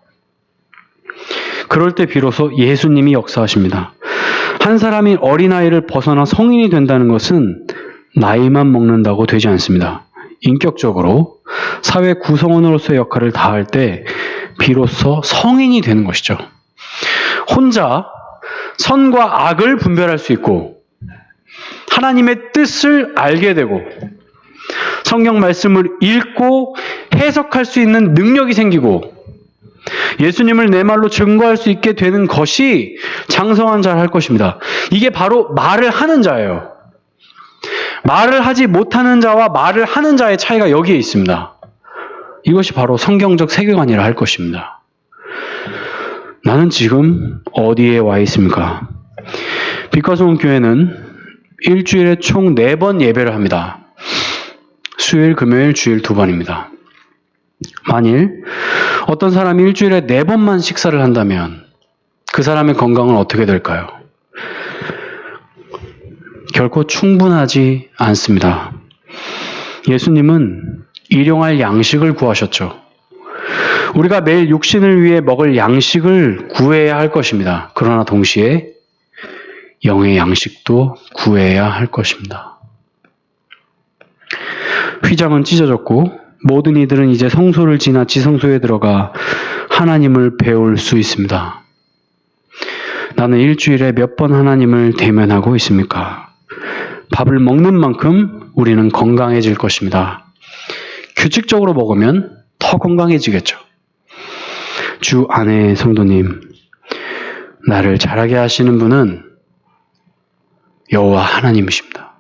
그럴 때 비로소 예수님이 역사하십니다. 한 사람이 어린아이를 벗어나 성인이 된다는 것은 나이만 먹는다고 되지 않습니다. 인격적으로 사회 구성원으로서의 역할을 다할 때 비로소 성인이 되는 것이죠. 혼자 선과 악을 분별할 수 있고 하나님의 뜻을 알게 되고 성경 말씀을 읽고 해석할 수 있는 능력이 생기고 예수님을 내 말로 증거할 수 있게 되는 것이 장성한 자를 할 것입니다. 이게 바로 말을 하는 자예요. 말을 하지 못하는 자와 말을 하는 자의 차이가 여기에 있습니다. 이것이 바로 성경적 세계관이라 할 것입니다. 나는 지금 어디에 와 있습니까? 빛과 소금 교회는 일주일에 총 4번 예배를 합니다. 수요일, 금요일, 주일 2번입니다. 만일 어떤 사람이 일주일에 4번만 식사를 한다면 그 사람의 건강은 어떻게 될까요? 결코 충분하지 않습니다. 예수님은 일용할 양식을 구하셨죠. 우리가 매일 육신을 위해 먹을 양식을 구해야 할 것입니다. 그러나 동시에 영의 양식도 구해야 할 것입니다. 휘장은 찢어졌고 모든 이들은 이제 성소를 지나 지성소에 들어가 하나님을 배울 수 있습니다. 나는 일주일에 몇 번 하나님을 대면하고 있습니까? 밥을 먹는 만큼 우리는 건강해질 것입니다. 규칙적으로 먹으면 더 건강해지겠죠. 주 안에 성도님, 나를 자라게 하시는 분은 여호와 하나님이십니다.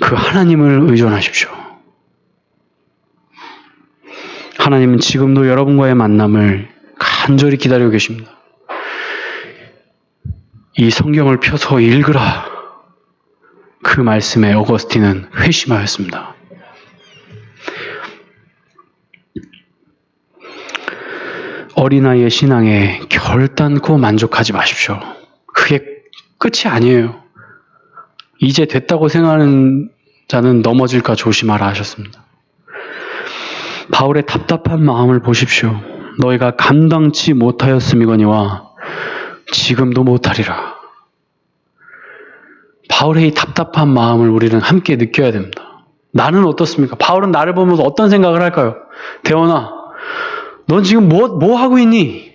그 하나님을 의존하십시오. 하나님은 지금도 여러분과의 만남을 간절히 기다리고 계십니다. 이 성경을 펴서 읽으라. 그 말씀에 어거스틴은 회심하였습니다. 어린아이의 신앙에 결단코 만족하지 마십시오. 그게 끝이 아니에요. 이제 됐다고 생각하는 자는 넘어질까 조심하라 하셨습니다. 바울의 답답한 마음을 보십시오. 너희가 감당치 못하였음이거니와 지금도 못하리라. 바울의 이 답답한 마음을 우리는 함께 느껴야 됩니다. 나는 어떻습니까? 바울은 나를 보면서 어떤 생각을 할까요? 대원아, 넌 지금 뭐 하고 있니?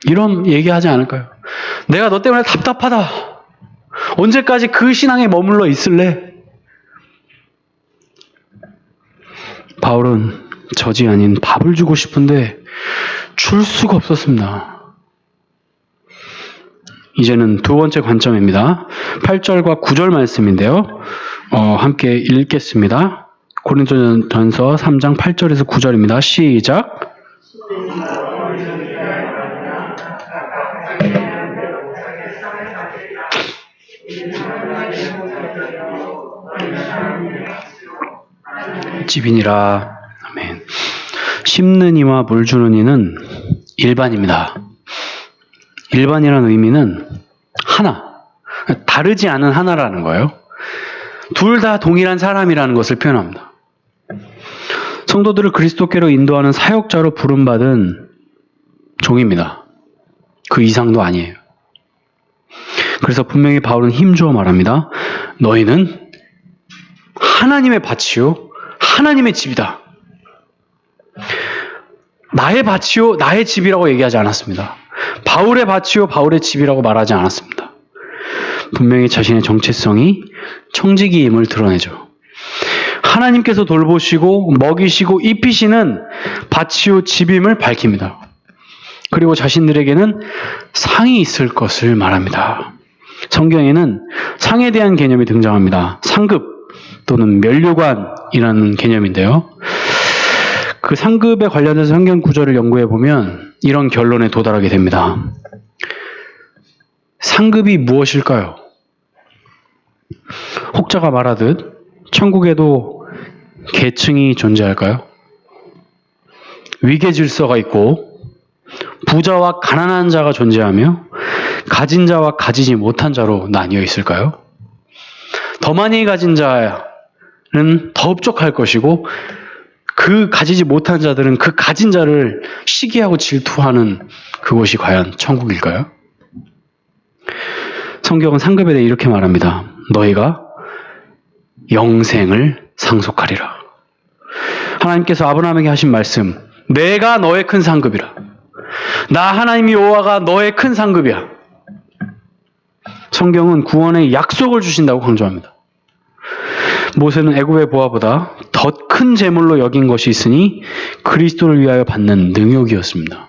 이런 얘기하지 않을까요? 내가 너 때문에 답답하다. 언제까지 그 신앙에 머물러 있을래? 바울은 젖이 아닌 밥을 주고 싶은데 줄 수가 없었습니다. 이제는 두 번째 관점입니다. 8절과 9절 말씀인데요. 함께 읽겠습니다. 고린도전서 3장 8절에서 9절입니다. 시작. 집이니라. 아멘. 심는 이와 물 주는 이는 일반입니다. 일반이라는 의미는 하나, 다르지 않은 하나라는 거예요. 둘 다 동일한 사람이라는 것을 표현합니다. 성도들을 그리스도께로 인도하는 사역자로 부름받은 종입니다. 그 이상도 아니에요. 그래서 분명히 바울은 힘주어 말합니다. 너희는 하나님의 밭이요 하나님의 집이다. 나의 밭이요 나의 집이라고 얘기하지 않았습니다. 바울의 밭이요 바울의 집이라고 말하지 않았습니다. 분명히 자신의 정체성이 청지기임을 드러내죠. 하나님께서 돌보시고 먹이시고 입히시는 밭이요 집임을 밝힙니다. 그리고 자신들에게는 상이 있을 것을 말합니다. 성경에는 상에 대한 개념이 등장합니다. 상급 또는 면류관이라는 개념인데요. 그 상급에 관련해서 성경 구절을 연구해 보면 이런 결론에 도달하게 됩니다. 상급이 무엇일까요? 혹자가 말하듯 천국에도 계층이 존재할까요? 위계 질서가 있고 부자와 가난한 자가 존재하며 가진 자와 가지지 못한 자로 나뉘어 있을까요? 더 많이 가진 자는 더 흡족할 것이고 그 가지지 못한 자들은 그 가진 자를 시기하고 질투하는 그곳이 과연 천국일까요? 성경은 상급에 대해 이렇게 말합니다. 너희가 영생을 상속하리라. 하나님께서 아브라함에게 하신 말씀, 내가 너의 큰 상급이라. 나 하나님 여호와가 너의 큰 상급이야. 성경은 구원의 약속을 주신다고 강조합니다. 모세는 애굽의 보화보다 더 큰 재물로 여긴 것이 있으니 그리스도를 위하여 받는 능욕이었습니다.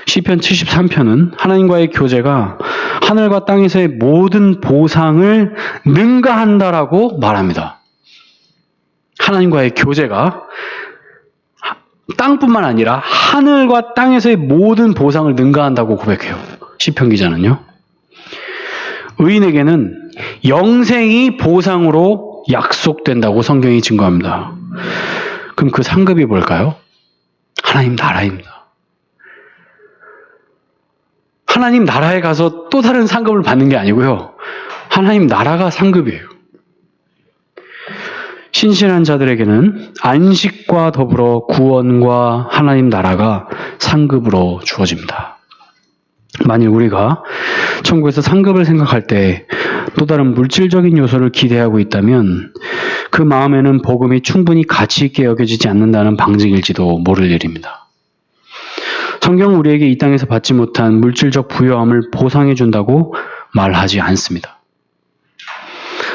시편 73편은 하나님과의 교제가 하늘과 땅에서의 모든 보상을 능가한다라고 말합니다. 하나님과의 교제가 땅뿐만 아니라 하늘과 땅에서의 모든 보상을 능가한다고 고백해요. 시편 기자는요. 의인에게는 영생이 보상으로 약속된다고 성경이 증거합니다. 그럼 그 상급이 뭘까요? 하나님 나라입니다. 하나님 나라에 가서 또 다른 상급을 받는 게 아니고요. 하나님 나라가 상급이에요. 신실한 자들에게는 안식과 더불어 구원과 하나님 나라가 상급으로 주어집니다. 만일 우리가 천국에서 상급을 생각할 때 또 다른 물질적인 요소를 기대하고 있다면 그 마음에는 복음이 충분히 가치 있게 여겨지지 않는다는 방증일지도 모를 일입니다. 성경은 우리에게 이 땅에서 받지 못한 물질적 부요함을 보상해 준다고 말하지 않습니다.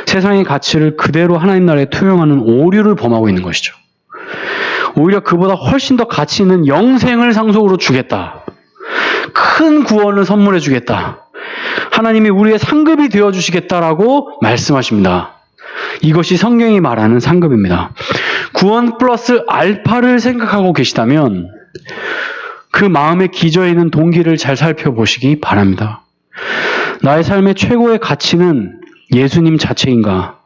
세상의 가치를 그대로 하나님 나라에 투영하는 오류를 범하고 있는 것이죠. 오히려 그보다 훨씬 더 가치 있는 영생을 상속으로 주겠다. 큰 구원을 선물해 주겠다. 하나님이 우리의 상급이 되어주시겠다라고 말씀하십니다. 이것이 성경이 말하는 상급입니다. 구원 플러스 알파를 생각하고 계시다면 그 마음에 기저에 있는 동기를 잘 살펴보시기 바랍니다. 나의 삶의 최고의 가치는 예수님 자체인가?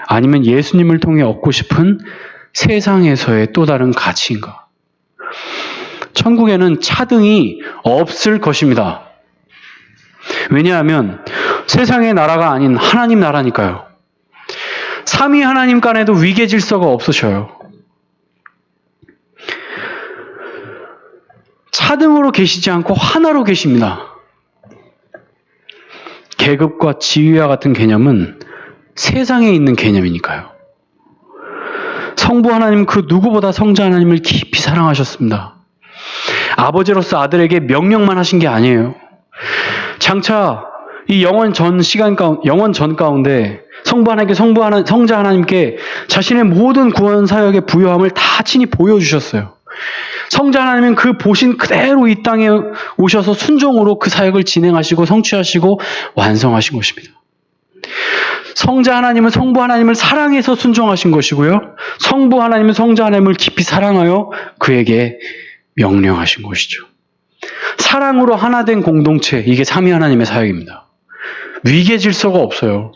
아니면 예수님을 통해 얻고 싶은 세상에서의 또 다른 가치인가? 천국에는 차등이 없을 것입니다. 왜냐하면 세상의 나라가 아닌 하나님 나라니까요. 삼위 하나님 간에도 위계 질서가 없으셔요. 차등으로 계시지 않고 하나로 계십니다. 계급과 지위와 같은 개념은 세상에 있는 개념이니까요. 성부 하나님 그 누구보다 성자 하나님을 깊이 사랑하셨습니다. 아버지로서 아들에게 명령만 하신 게 아니에요. 장차 이 영원 전 가운데 성자 하나님께 자신의 모든 구원 사역의 부요함을 다 친히 보여주셨어요. 성자 하나님은 그 보신 그대로 이 땅에 오셔서 순종으로 그 사역을 진행하시고 성취하시고 완성하신 것입니다. 성자 하나님은 성부 하나님을 사랑해서 순종하신 것이고요. 성부 하나님은 성자 하나님을 깊이 사랑하여 그에게 명령하신 것이죠. 사랑으로 하나 된 공동체, 이게 삼위 하나님의 사역입니다. 위계 질서가 없어요.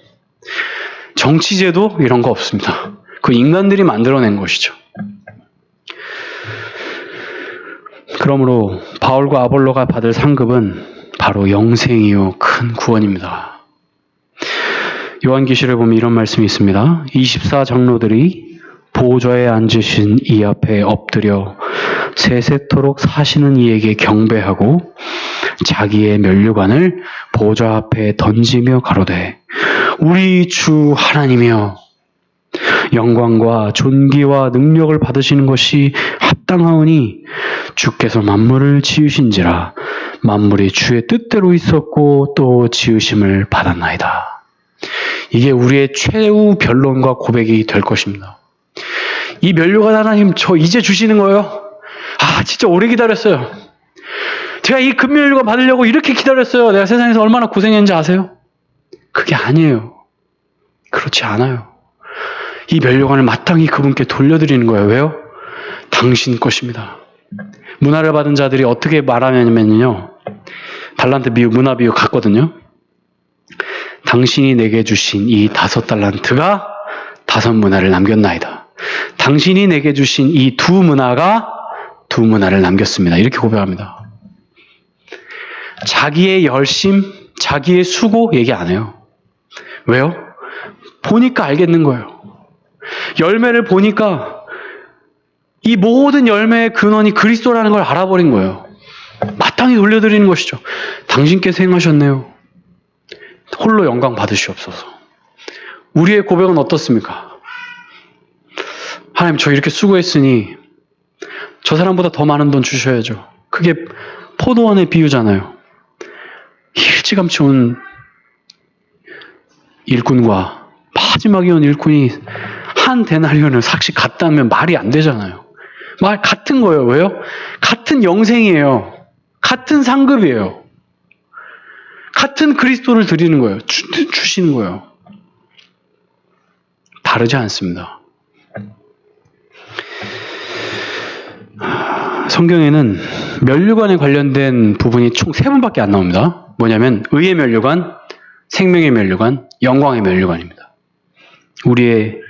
정치제도 이런 거 없습니다. 그 인간들이 만들어낸 것이죠. 그러므로 바울과 아볼로가 받을 상급은 바로 영생이요 큰 구원입니다. 요한계시를 보면 이런 말씀이 있습니다. 24장로들이 보좌에 앉으신 이 앞에 엎드려 세세토록 사시는 이에게 경배하고 자기의 면류관을 보좌 앞에 던지며 가로되 우리 주 하나님이여 영광과 존귀와 능력을 받으시는 것이 합당하오니 주께서 만물을 지으신지라 만물이 주의 뜻대로 있었고 또 지으심을 받았나이다. 이게 우리의 최후 변론과 고백이 될 것입니다. 이 면류관 하나님 저 이제 주시는 거예요? 아 진짜 오래 기다렸어요. 제가 이 금면류관 받으려고 이렇게 기다렸어요. 내가 세상에서 얼마나 고생했는지 아세요? 그게 아니에요. 그렇지 않아요. 이 면류관을 마땅히 그분께 돌려드리는 거예요. 왜요? 당신 것입니다. 문화를 받은 자들이 어떻게 말하냐면요. 달란트 비유, 문화 비유 같거든요. 당신이 내게 주신 이 5달란트가 5문화를 남겼나이다. 당신이 내게 주신 이 2문화가 2문화를 남겼습니다. 이렇게 고백합니다. 자기의 열심, 자기의 수고 얘기 안 해요. 왜요? 보니까 알겠는 거예요. 열매를 보니까 이 모든 열매의 근원이 그리스도라는 걸 알아버린 거예요. 마땅히 돌려드리는 것이죠. 당신께서 행하셨네요. 홀로 영광 받으시옵소서. 우리의 고백은 어떻습니까? 하나님 저 이렇게 수고했으니 저 사람보다 더 많은 돈 주셔야죠. 그게 포도원의 비유잖아요. 일찌감치 온 일꾼과 마지막에 온 일꾼이 한 데나리온을 삭시 갔다면 말이 안 되잖아요. 말 같은 거예요. 왜요? 같은 영생이에요. 같은 상급이에요. 같은 그리스도를 드리는 거예요. 주시는 거예요. 다르지 않습니다. 성경에는 면류관에 관련된 부분이 총 3번밖에 안 나옵니다. 뭐냐면 의의 면류관, 생명의 면류관, 영광의 면류관입니다. 우리의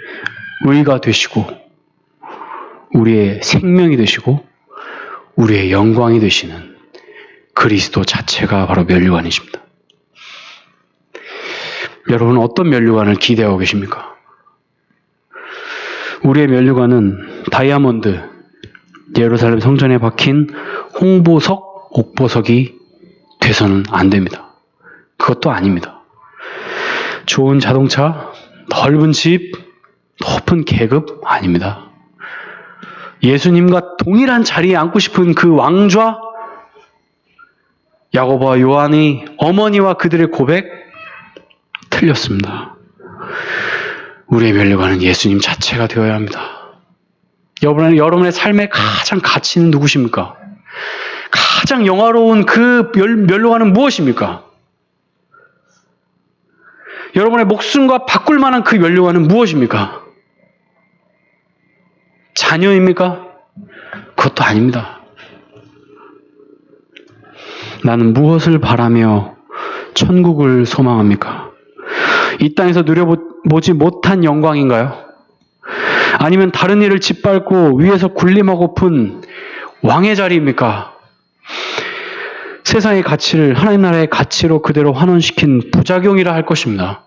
의가 되시고 우리의 생명이 되시고 우리의 영광이 되시는 그리스도 자체가 바로 면류관이십니다. 여러분은 어떤 면류관을 기대하고 계십니까? 우리의 면류관은 다이아몬드, 예루살렘 성전에 박힌 홍보석, 옥보석이 돼서는 안 됩니다. 그것도 아닙니다. 좋은 자동차, 넓은 집, 높은 계급 아닙니다. 예수님과 동일한 자리에 앉고 싶은 그 왕좌, 야고보와 요한이 어머니와 그들의 고백 틀렸습니다. 우리의 면류관은 예수님 자체가 되어야 합니다. 여러분의 삶의 가장 가치는 누구십니까? 가장 영화로운 그 면류관은 무엇입니까? 여러분의 목숨과 바꿀 만한 그 면류관은 무엇입니까? 자녀입니까? 그것도 아닙니다. 나는 무엇을 바라며 천국을 소망합니까? 이 땅에서 누려보지 못한 영광인가요? 아니면 다른 일을 짓밟고 위에서 군림하고픈 왕의 자리입니까? 세상의 가치를 하나님 나라의 가치로 그대로 환원시킨 부작용이라 할 것입니다.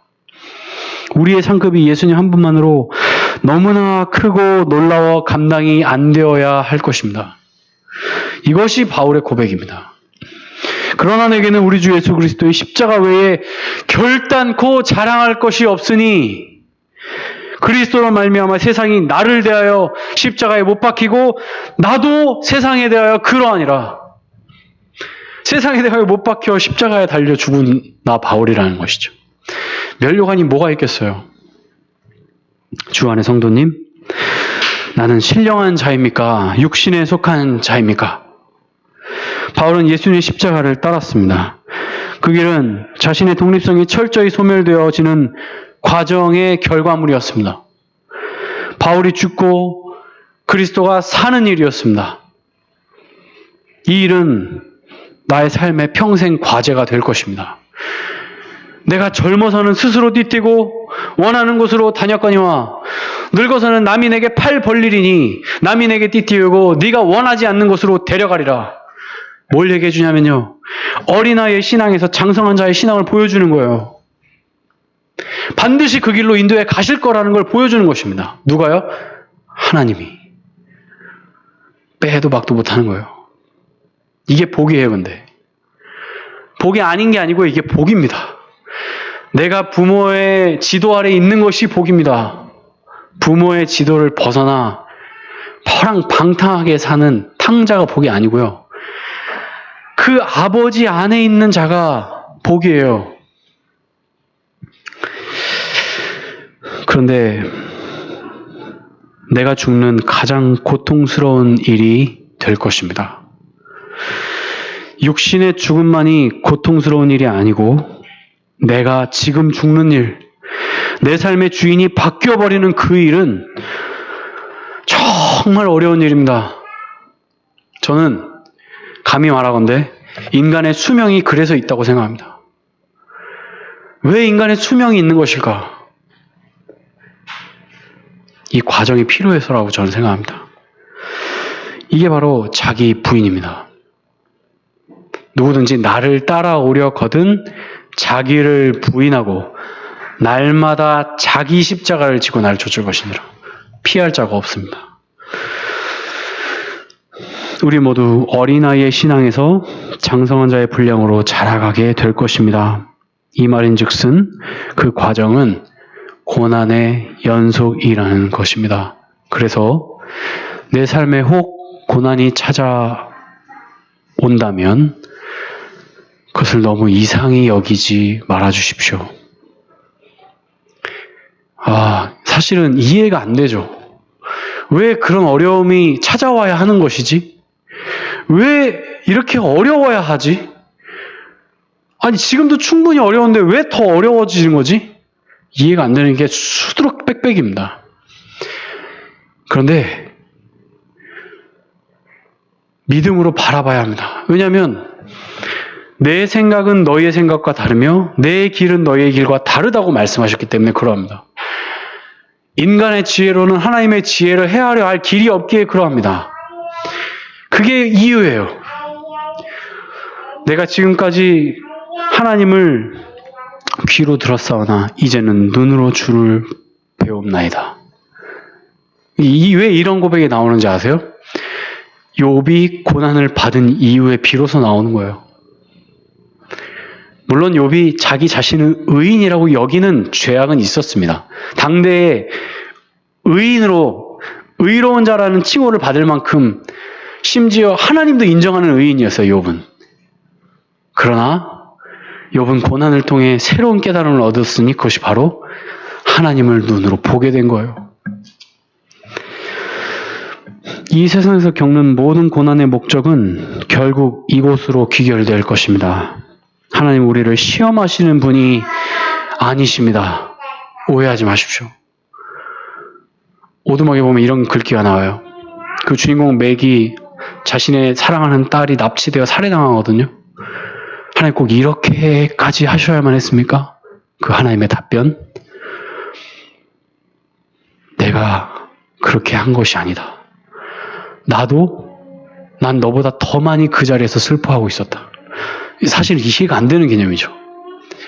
우리의 상급이 예수님 한 분만으로 너무나 크고 놀라워 감당이 안 되어야 할 것입니다. 이것이 바울의 고백입니다. 그러나 내게는 우리 주 예수 그리스도의 십자가 외에 결단코 자랑할 것이 없으니 그리스도로 말미암아 세상이 나를 대하여 십자가에 못 박히고 나도 세상에 대하여 그러하니라. 세상에 대하여 못 박혀 십자가에 달려 죽은 나 바울이라는 것이죠. 면류관이 뭐가 있겠어요? 주 안의 성도님, 나는 신령한 자입니까? 육신에 속한 자입니까? 바울은 예수님의 십자가를 따랐습니다. 그 길은 자신의 독립성이 철저히 소멸되어지는 과정의 결과물이었습니다. 바울이 죽고 그리스도가 사는 일이었습니다. 이 일은 나의 삶의 평생 과제가 될 것입니다. 내가 젊어서는 스스로 뛰뛰고 원하는 곳으로 다녔거니와 늙어서는 남이 내게 팔 벌리리니 남이 내게 뛰뛰고 네가 원하지 않는 곳으로 데려가리라. 뭘 얘기해 주냐면요. 어린아이의 신앙에서 장성한 자의 신앙을 보여주는 거예요. 반드시 그 길로 인도해 가실 거라는 걸 보여주는 것입니다. 누가요? 하나님이. 빼도 박도 못하는 거예요. 이게 복이에요, 근데. 복이 아닌 게 아니고 이게 복입니다. 내가 부모의 지도 아래 있는 것이 복입니다. 부모의 지도를 벗어나 파랑방탕하게 사는 탕자가 복이 아니고요. 그 아버지 안에 있는 자가 복이에요. 그런데 내가 죽는 가장 고통스러운 일이 될 것입니다. 육신의 죽음만이 고통스러운 일이 아니고 내가 지금 죽는 일, 내 삶의 주인이 바뀌어버리는 그 일은 정말 어려운 일입니다. 저는 감히 말하건대 인간의 수명이 그래서 있다고 생각합니다. 왜 인간의 수명이 있는 것일까? 이 과정이 필요해서라고 저는 생각합니다. 이게 바로 자기 부인입니다. 누구든지 나를 따라오려거든 자기를 부인하고 날마다 자기 십자가를 지고 나를 쫓을 것이니라. 피할 자가 없습니다. 우리 모두 어린아이의 신앙에서 장성한 자의 분량으로 자라가게 될 것입니다. 이 말인즉슨 그 과정은 고난의 연속이라는 것입니다. 그래서 내 삶에 혹 고난이 찾아온다면 그것을 너무 이상히 여기지 말아주십시오. 사실은 이해가 안 되죠. 왜 그런 어려움이 찾아와야 하는 것이지? 왜 이렇게 어려워야 하지? 아니, 지금도 충분히 어려운데 왜 더 어려워지는 거지? 이해가 안 되는 게 수두룩 빽빽입니다. 그런데 믿음으로 바라봐야 합니다. 왜냐하면 내 생각은 너희의 생각과 다르며 내 길은 너희의 길과 다르다고 말씀하셨기 때문에 그러합니다. 인간의 지혜로는 하나님의 지혜를 헤아려 할 길이 없기에 그러합니다. 그게 이유예요. 내가 지금까지 하나님을 귀로 들었사오나 이제는 눈으로 주를 배웁나이다. 왜 이런 고백이 나오는지 아세요? 욥이 고난을 받은 이후에 비로소 나오는 거예요. 물론 욥이 자기 자신을 의인이라고 여기는 죄악은 있었습니다. 당대에 의인으로 의로운 자라는 칭호를 받을 만큼 심지어 하나님도 인정하는 의인이었어요. 욥은. 그러나 욥은 고난을 통해 새로운 깨달음을 얻었으니 그것이 바로 하나님을 눈으로 보게 된 거예요. 이 세상에서 겪는 모든 고난의 목적은 결국 이곳으로 귀결될 것입니다. 하나님 우리를 시험하시는 분이 아니십니다. 오해하지 마십시오. 오두막에 보면 이런 글귀가 나와요. 그 주인공 맥이 자신의 사랑하는 딸이 납치되어 살해당하거든요. 하나님 꼭 이렇게까지 하셔야만 했습니까? 그 하나님의 답변. 내가 그렇게 한 것이 아니다. 난 너보다 더 많이 그 자리에서 슬퍼하고 있었다. 사실 이해가 안 되는 개념이죠.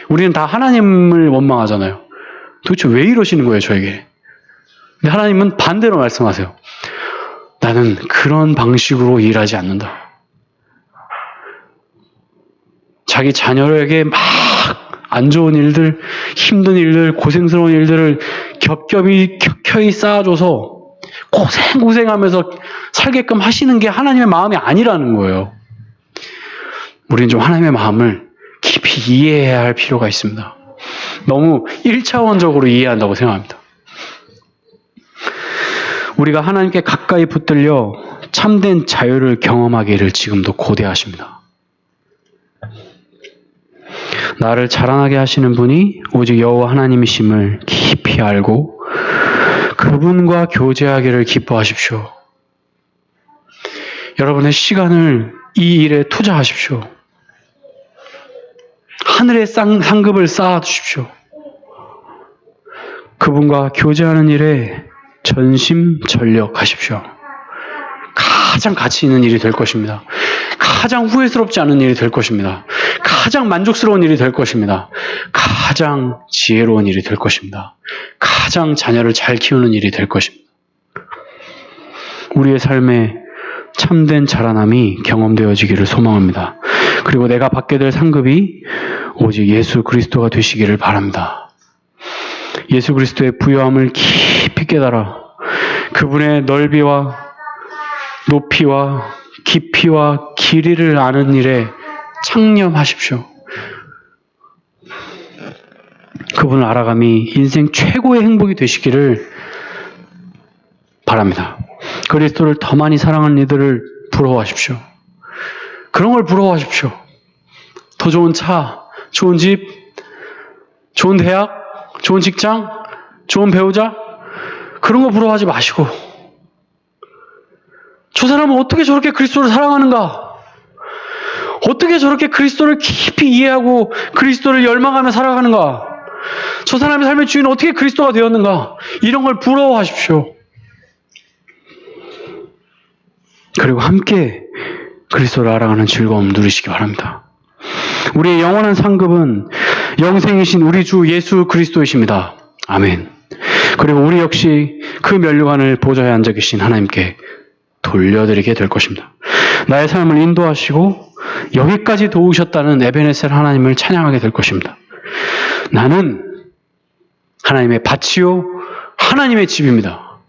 우리는 다 하나님을 원망하잖아요. 도대체 왜 이러시는 거예요, 저에게? 근데 하나님은 반대로 말씀하세요. 나는 그런 방식으로 일하지 않는다. 자기 자녀에게 막 안 좋은 일들, 힘든 일들, 고생스러운 일들을 겹겹이 쌓아줘서 고생하면서 살게끔 하시는 게 하나님의 마음이 아니라는 거예요. 우리는 좀 하나님의 마음을 깊이 이해해야 할 필요가 있습니다. 너무 1차원적으로 이해한다고 생각합니다. 우리가 하나님께 가까이 붙들려 참된 자유를 경험하기를 지금도 고대하십니다. 나를 자라나게 하시는 분이 오직 여호와 하나님이심을 깊이 알고 그분과 교제하기를 기뻐하십시오. 여러분의 시간을 이 일에 투자하십시오. 하늘의 상급을 쌓아두십시오. 그분과 교제하는 일에 전심전력하십시오. 가장 가치 있는 일이 될 것입니다. 가장 후회스럽지 않은 일이 될 것입니다. 가장 만족스러운 일이 될 것입니다. 가장 지혜로운 일이 될 것입니다. 가장 자녀를 잘 키우는 일이 될 것입니다. 우리의 삶에 참된 자라남이 경험되어지기를 소망합니다. 그리고 내가 받게 될 상급이 오직 예수 그리스도가 되시기를 바랍니다. 예수 그리스도의 부요함을 깊이 깨달아 그분의 넓이와 높이와 깊이와 길이를 아는 일에 창념하십시오. 그분을 알아감이 인생 최고의 행복이 되시기를 바랍니다. 그리스도를 더 많이 사랑하는 이들을 부러워하십시오. 그런 걸 부러워하십시오. 더 좋은 차, 좋은 집, 좋은 대학, 좋은 직장, 좋은 배우자, 그런 거 부러워하지 마시고 저 사람은 어떻게 저렇게 그리스도를 사랑하는가? 어떻게 저렇게 그리스도를 깊이 이해하고 그리스도를 열망하며 살아가는가? 저 사람의 삶의 주인은 어떻게 그리스도가 되었는가? 이런 걸 부러워하십시오. 그리고 함께 그리스도를 알아가는 즐거움 누리시기 바랍니다. 우리의 영원한 상급은 영생이신 우리 주 예수 그리스도이십니다. 아멘. 그리고 우리 역시 그 면류관을 보좌에 앉아 계신 하나님께 돌려드리게 될 것입니다. 나의 삶을 인도하시고 여기까지 도우셨다는 에베네셀 하나님을 찬양하게 될 것입니다. 나는 하나님의 밭이요 하나님의 집입니다.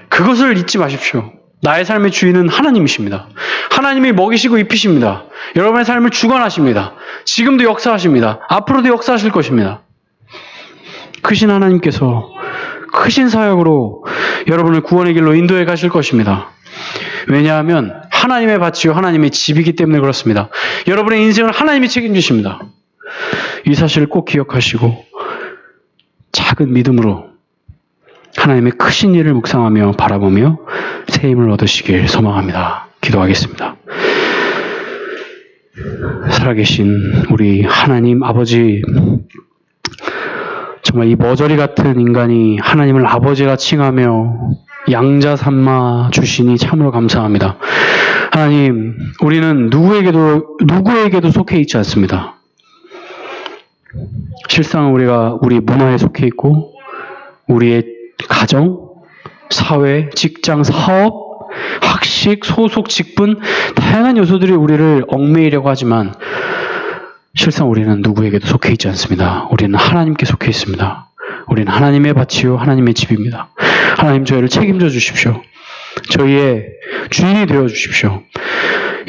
그것을 잊지 마십시오. 나의 삶의 주인은 하나님이십니다. 하나님이 먹이시고 입히십니다. 여러분의 삶을 주관하십니다. 지금도 역사하십니다. 앞으로도 역사하실 것입니다. 크신 하나님께서 크신 사역으로 여러분을 구원의 길로 인도해 가실 것입니다. 왜냐하면 하나님의 밭이요 하나님의 집이기 때문에 그렇습니다. 여러분의 인생을 하나님이 책임지십니다. 이 사실을 꼭 기억하시고 작은 믿음으로 하나님의 크신 일을 묵상하며 바라보며 새 힘을 얻으시길 소망합니다. 기도하겠습니다. 살아계신 우리 하나님 아버지, 정말 이 머저리 같은 인간이 하나님을 아버지라 칭하며 양자 삼아 주시니 참으로 감사합니다. 하나님, 우리는 누구에게도 속해 있지 않습니다. 실상 우리가 우리 문화에 속해 있고 우리의 가정, 사회, 직장, 사업, 학식, 소속, 직분 다양한 요소들이 우리를 얽매이려고 하지만 실상 우리는 누구에게도 속해 있지 않습니다. 우리는 하나님께 속해 있습니다. 우리는 하나님의 밭이요 하나님의 집입니다. 하나님 저희를 책임져 주십시오. 저희의 주인이 되어 주십시오.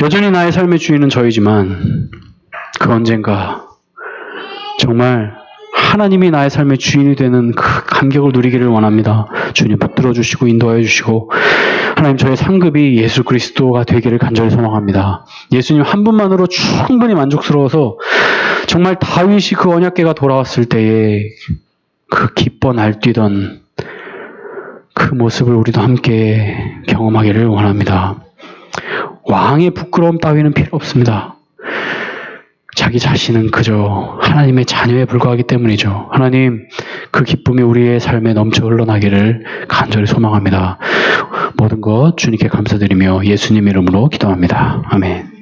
여전히 나의 삶의 주인은 저이지만 그 언젠가 정말 하나님이 나의 삶의 주인이 되는 그 감격을 누리기를 원합니다. 주님 붙들어 주시고 인도하여 주시고 하나님 저의 상급이 예수 그리스도가 되기를 간절히 소망합니다. 예수님 한 분만으로 충분히 만족스러워서 정말 다윗이 그 언약궤가 돌아왔을 때에 그 기뻐 날뛰던 그 모습을 우리도 함께 경험하기를 원합니다. 왕의 부끄러움 따위는 필요 없습니다. 자기 자신은 그저 하나님의 자녀에 불과하기 때문이죠. 하나님, 그 기쁨이 우리의 삶에 넘쳐 흘러나기를 간절히 소망합니다. 모든 것 주님께 감사드리며 예수님 이름으로 기도합니다. 아멘.